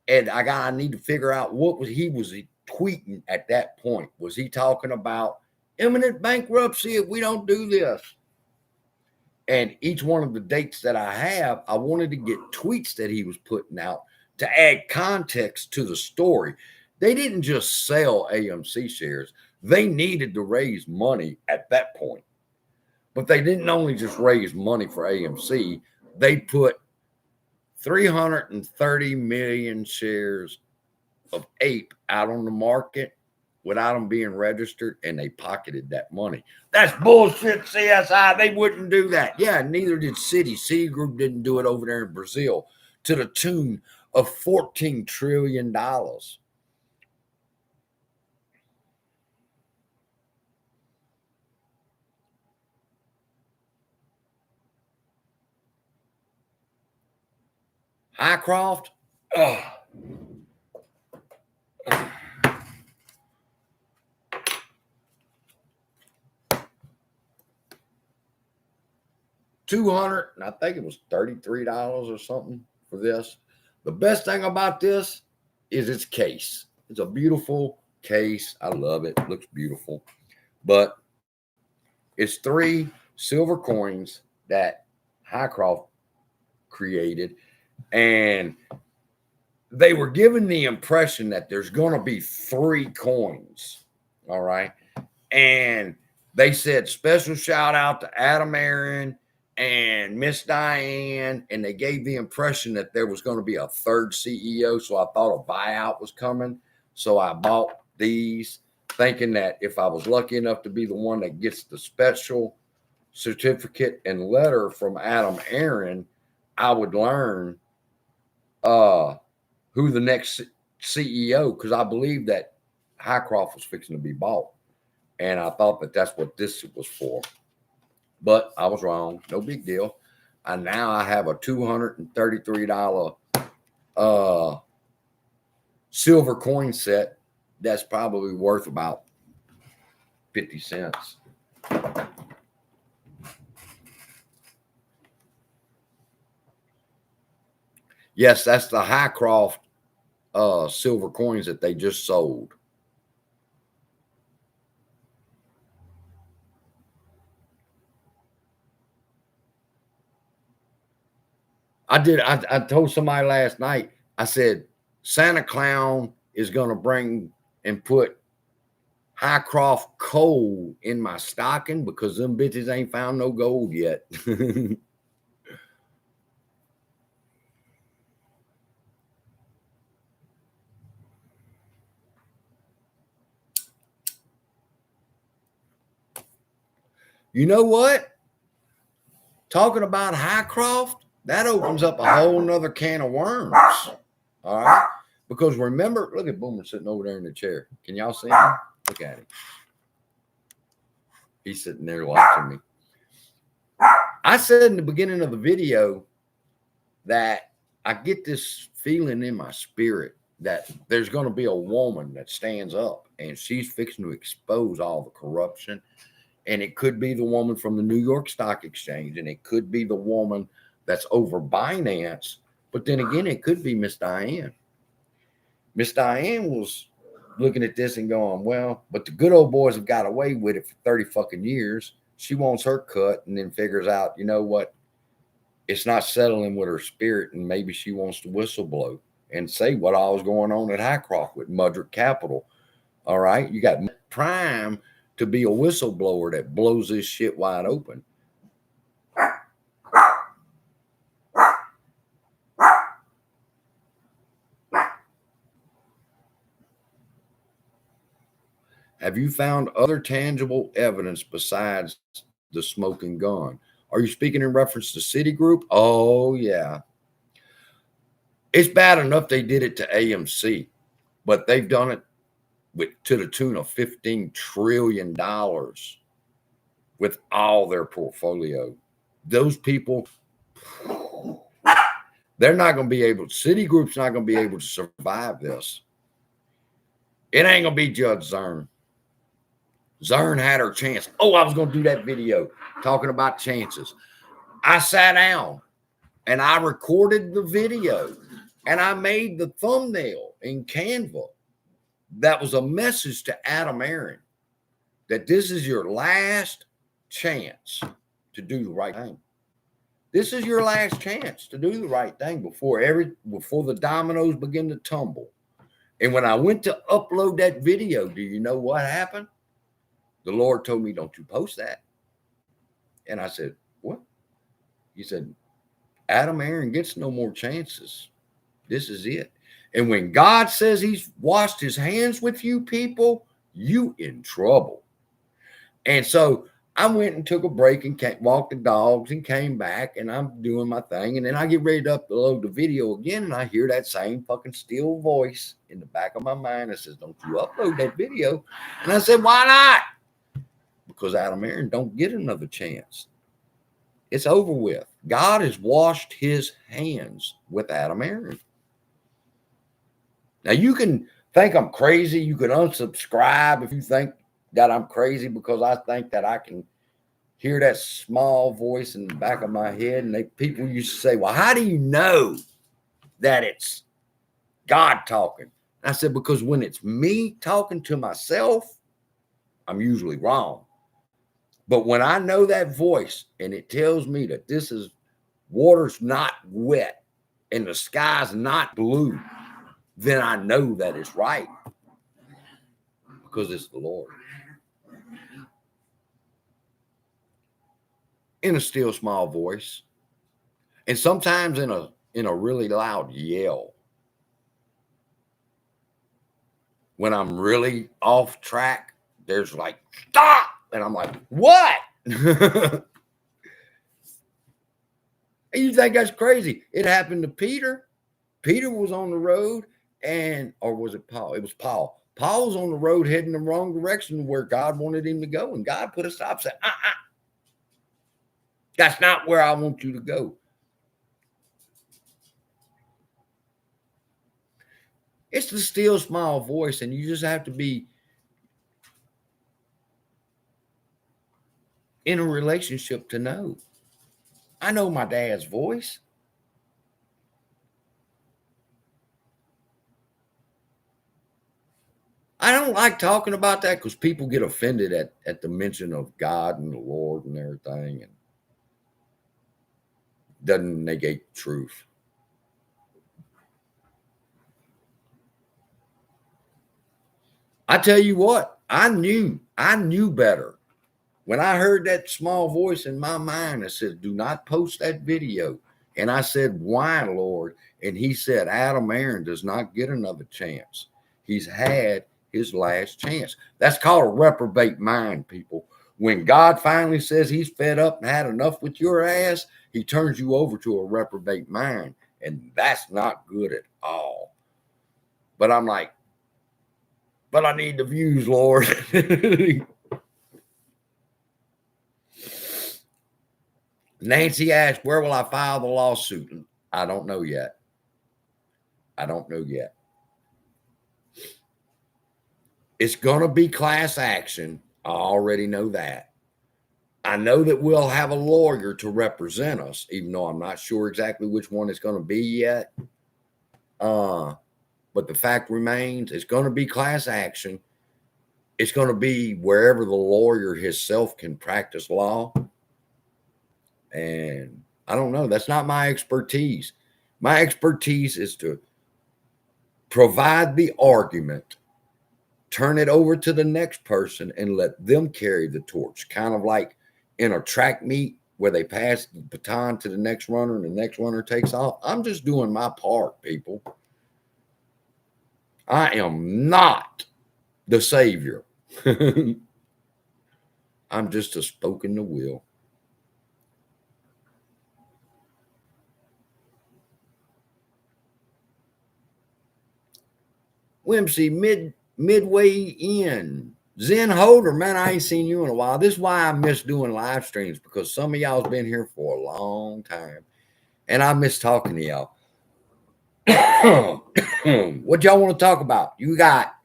And I need to figure out what he was tweeting at that point. Was he talking about imminent bankruptcy if we don't do this? And each one of the dates that I have, I wanted to get tweets that he was putting out to add context to the story. They didn't just sell AMC shares. They needed to raise money at that point. But they didn't only just raise money for AMC. They put 330 million shares of ape out on the market without them being registered, and they pocketed that money. That's bullshit, CSI. They wouldn't do that. Yeah, neither did Citi. Citigroup didn't do it over there in Brazil to the tune of $14 trillion. Highcroft, $200, and I think it was $33 or something for this. The best thing about this is its case. It's a beautiful case. I love it. It looks beautiful. But it's 3 silver coins that Highcroft created, and they were given the impression that there's going to be 3 coins. All right. And they said special shout out to Aron and Miss Diane, and they gave the impression that there was going to be a 3rd CEO. So I thought a buyout was coming. So I bought these, thinking that if I was lucky enough to be the one that gets the special certificate and letter from Aron, I would learn who the next CEO, because I believe that Highcroft was fixing to be bought. And I thought that that's what this was for. But I was wrong. No big deal. And now I have a $233 silver coin set that's probably worth about 50 cents. Yes, that's the Highcroft silver coins that they just sold. I told somebody last night, I said, Santa Clown is going to bring and put Highcroft coal in my stocking because them bitches ain't found no gold yet. You know what? Talking about Highcroft, that opens up a whole nother can of worms. All right. Because remember, look at Boomer sitting over there in the chair. Can y'all see him? Look at him. He's sitting there watching me. I said in the beginning of the video that I get this feeling in my spirit that there's going to be a woman that stands up and she's fixing to expose all the corruption. And it could be the woman from the New York Stock Exchange, and it could be the woman that's over Binance. But then again, it could be Miss Diane. Miss Diane was looking at this and going, well, but the good old boys have got away with it for 30 fucking years. She wants her cut and then figures out, you know what? It's not settling with her spirit, and maybe she wants to whistleblow and say what all was going on at Highcroft with Mudrick Capital. All right. You got Prime to be a whistleblower that blows this shit wide open. Have you found other tangible evidence besides the smoking gun? Are you speaking in reference to Citigroup? Oh, yeah. It's bad enough they did it to AMC, but they've done it to the tune of $15 trillion with all their portfolio. Those people, they're not going to be able, Citigroup's not going to be able to survive this. It ain't going to be Judge Zern. Zern had her chance. Oh, I was going to do that video talking about chances. I sat down and I recorded the video and I made the thumbnail in Canva. That was a message to Aron that this is your last chance to do the right thing. This is your last chance to do the right thing before the dominoes begin to tumble. And when I went to upload that video, do you know what happened? The Lord told me, don't you post that. And I said, what? He said, Aron gets no more chances. This is it. And when God says he's washed his hands with you people, you in trouble. And so I went and took a break and walked the dogs and came back, and I'm doing my thing. And then I get ready to upload the video again, and I hear that same fucking still voice in the back of my mind that says, don't you upload that video. And I said, why not? Because Aron don't get another chance. It's over with. God has washed his hands with Aron. Now, you can think I'm crazy. You can unsubscribe if you think that I'm crazy because I think that I can hear that small voice in the back of my head. And people used to say, well, how do you know that it's God talking? I said, because when it's me talking to myself, I'm usually wrong. But when I know that voice and it tells me that this is water's not wet and the sky's not blue, then I know that it's right because it's the Lord. In a still small voice, and sometimes in a really loud yell. When I'm really off track, there's like, stop! And I'm like, what? And you think that's crazy. It happened to Peter. Peter was on the road or was it Paul? It was Paul. Paul was on the road heading the wrong direction where God wanted him to go. And God put a stop, said, that's not where I want you to go. It's the still small voice, and you just have to be in a relationship to know. I know my dad's voice. I don't like talking about that because people get offended at the mention of God and the Lord and everything, and doesn't negate truth. I tell you what, I knew better. When I heard that small voice in my mind that said, do not post that video. And I said, why, Lord? And he said, Aron does not get another chance. He's had his last chance. That's called a reprobate mind, people. When God finally says he's fed up and had enough with your ass, he turns you over to a reprobate mind. And that's not good at all. But I'm like, but I need the views, Lord. Nancy asked, where will I file the lawsuit? I don't know yet. It's going to be class action. I already know that. I know that we'll have a lawyer to represent us, even though I'm not sure exactly which one it's going to be yet. But the fact remains, it's going to be class action. It's going to be wherever the lawyer himself can practice law. And I don't know. That's not my expertise. My expertise is to provide the argument, turn it over to the next person, and let them carry the torch. Kind of like in a track meet where they pass the baton to the next runner and the next runner takes off. I'm just doing my part, people. I am not the savior. I'm just a spoke in the wheel. Whimsy midway in. Zen Holder, man, I ain't seen you in a while. This is why I miss doing live streams, because some of y'all's been here for a long time. And I miss talking to y'all. What y'all want to talk about? You got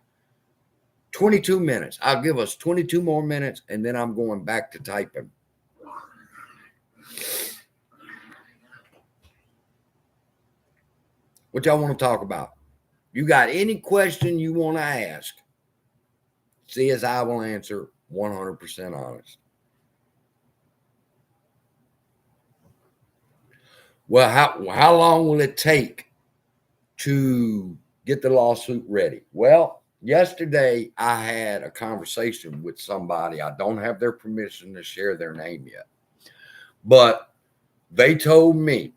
22 minutes. I'll give us 22 more minutes, and then I'm going back to typing. What y'all want to talk about? You got any question you want to ask? See, as I will answer 100% honest. Well, how long will it take to get the lawsuit ready? Well, yesterday I had a conversation with somebody. I don't have their permission to share their name yet, but they told me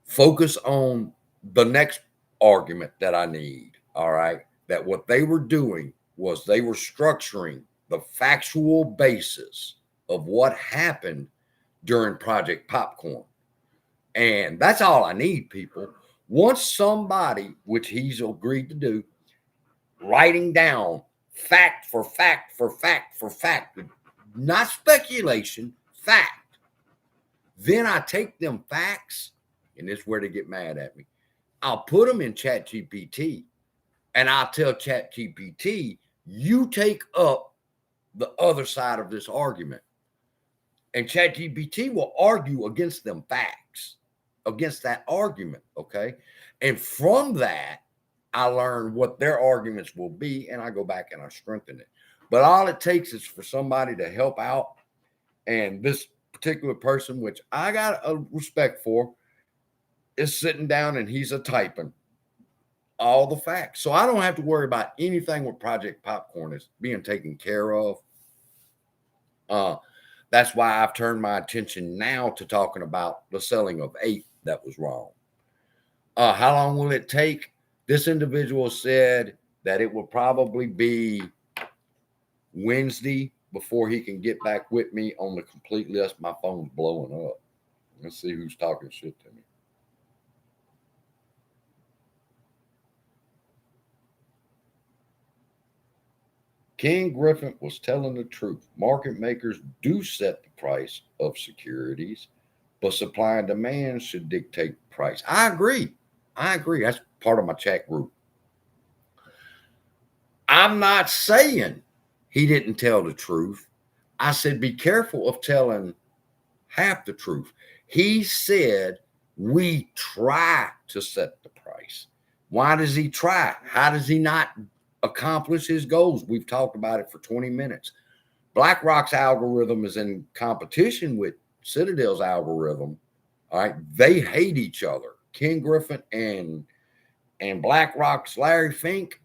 focus on the next argument that I need. All right. That what they were doing was they were structuring the factual basis of what happened during Project Popcorn. And that's all I need, people. Once somebody, which he's agreed to do, writing down fact for fact for fact for fact, not speculation, fact, Then I take them facts, and this is where they get mad at me. I'll put them in ChatGPT, and I'll tell ChatGPT, you take up the other side of this argument. And ChatGPT will argue against them facts, against that argument, okay? And from that, I learn what their arguments will be, and I go back and I strengthen it. But all it takes is for somebody to help out. And this particular person, which I got a respect for, is sitting down and he's a typing all the facts. So I don't have to worry about anything with Project Popcorn is being taken care of. That's why I've turned my attention now to talking about the selling of 8 that was wrong. How long will it take? This individual said that it will probably be Wednesday before he can get back with me on the complete list. My phone's blowing up. Let's see who's talking shit to me. King Griffin was telling the truth. Market makers do set the price of securities, but supply and demand should dictate price. I agree. That's part of my chat group. I'm not saying he didn't tell the truth. I said, be careful of telling half the truth. He said, we try to set the price. Why does he try? How does he not accomplish his goals? We've talked about it for 20 minutes. BlackRock's algorithm is in competition with Citadel's algorithm. All right. They hate each other. King Griffin and BlackRock's Larry Fink,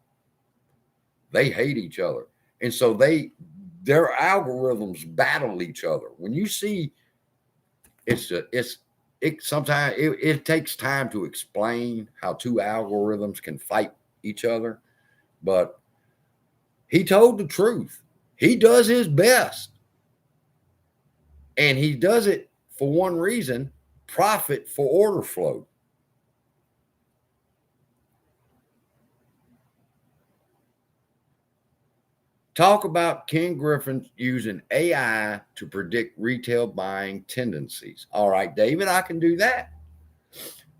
they hate each other. And so their algorithms battle each other. When you see sometimes it takes time to explain how two algorithms can fight each other. But he told the truth. He does his best. And he does it for one reason, profit for order flow. Talk about King Griffin using AI to predict retail buying tendencies. All right, David, I can do that.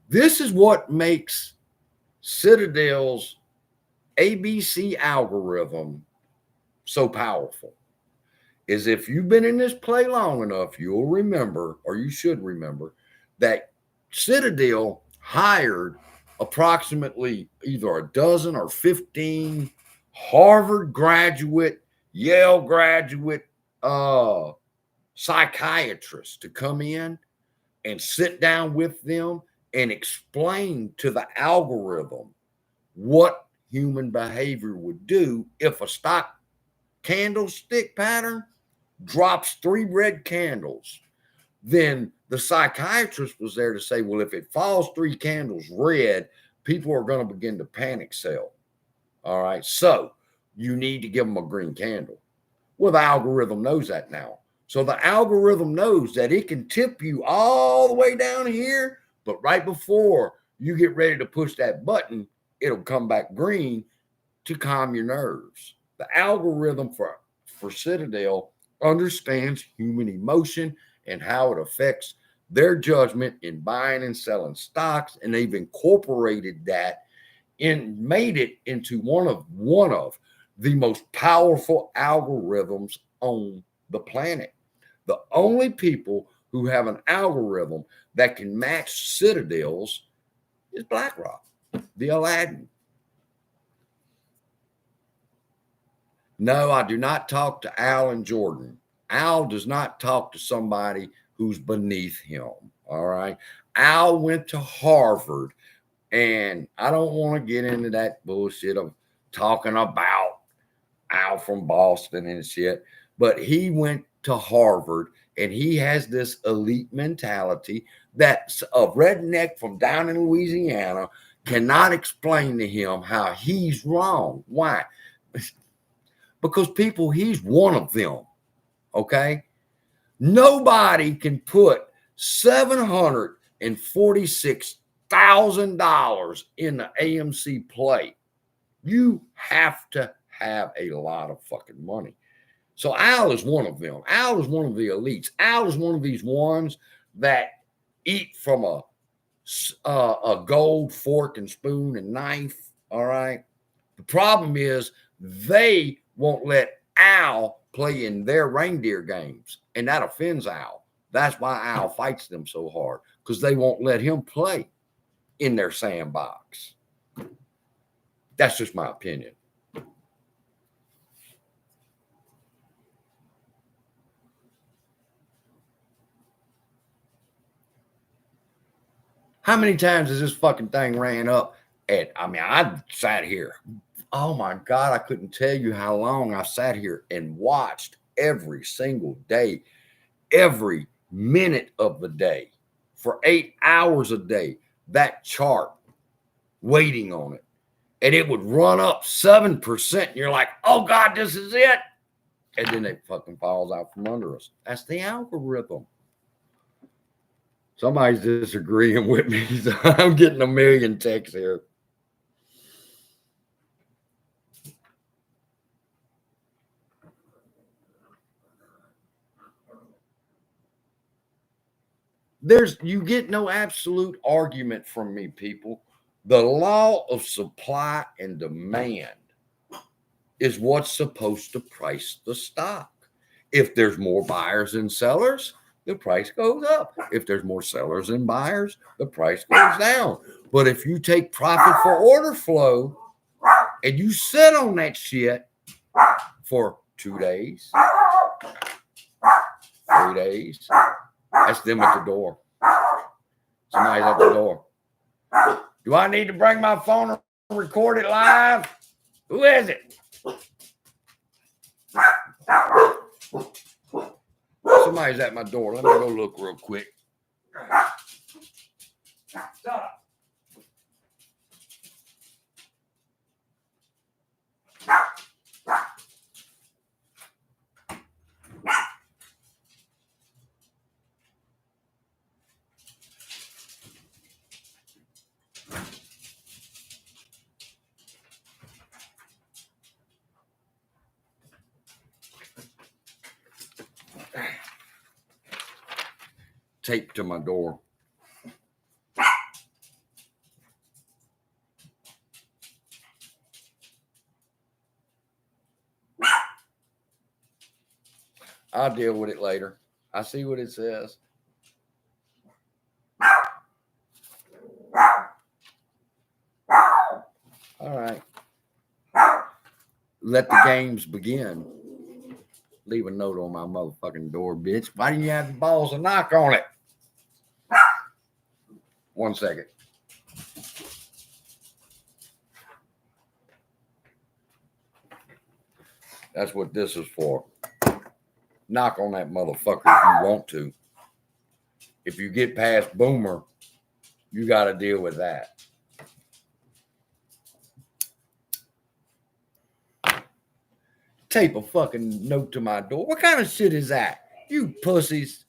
This is what makes Citadel's ABC algorithm so powerful. Is if you've been in this play long enough, you'll remember, or you should remember, that Citadel hired approximately either a dozen or 15 Harvard graduate, Yale graduate psychiatrists to come in and sit down with them and explain to the algorithm what human behavior would do if a stock candlestick pattern drops 3 red candles. Then the psychiatrist was there to say, well, if it falls 3 candles red, people are going to begin to panic sell. All right. So you need to give them a green candle. Well, the algorithm knows that now. So the algorithm knows that it can tip you all the way down here, but right before you get ready to push that button, it'll come back green to calm your nerves. The algorithm for Citadel understands human emotion and how it affects their judgment in buying and selling stocks, and they've incorporated that and made it into one of the most powerful algorithms on the planet. The only people who have an algorithm that can match Citadel's is BlackRock, the Aladdin. No, I do not talk to Al and Jordan. Al does not talk to somebody who's beneath him. All right. Al went to Harvard, and I don't want to get into that bullshit of talking about Al from Boston and shit, but he went to Harvard, and he has this elite mentality that a redneck from down in Louisiana cannot explain to him how he's wrong. Why? Because people, he's one of them. Okay. Nobody can put $746,000 in the AMC play. You have to have a lot of fucking money. So Al is one of them. Al is one of the elites. Al is one of these ones that eat from a gold fork and spoon and knife. All right. The problem is they won't let Al play in their reindeer games, and that offends Al. That's why Al fights them so hard, because they won't let him play in their sandbox. That's just my opinion. How many times has this fucking thing ran up? And I mean, I sat here. Oh my God, I couldn't tell you how long I sat here and watched every single day, every minute of the day, for 8 hours a day, that chart, waiting on it. And it would run up 7%. And you're like, oh God, this is it. And then it fucking falls out from under us. That's the algorithm. Somebody's disagreeing with me. So I'm getting a million texts here. You get no absolute argument from me, people. The law of supply and demand is what's supposed to price the stock. If there's more buyers than sellers, the price goes up. If there's more sellers than buyers, the price goes down. But if you take profit for order flow and you sit on that shit for 2 days, 3 days, that's them at the door. Somebody's at the door. Do I need to bring my phone and record it live? Who is it? Somebody's at my door. Let me go look real quick. Shut up. Taped to my door. I'll deal with it later. I see what it says. All right. Let the games begin. Leave a note on my motherfucking door, bitch. Why didn't you have the balls to knock on it? 1 second. That's what this is for. Knock on that motherfucker if you want to. If you get past Boomer, you got to deal with that. Tape a fucking note to my door. What kind of shit is that? You pussies.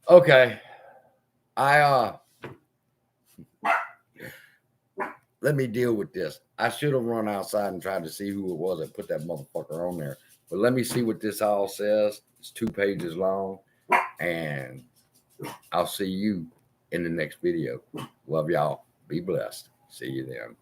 Okay. Let me deal with this. I should have run outside and tried to see who it was that put that motherfucker on there. But let me see what this all says. It's 2 pages long. And I'll see you in the next video. Love y'all. Be blessed. See you then.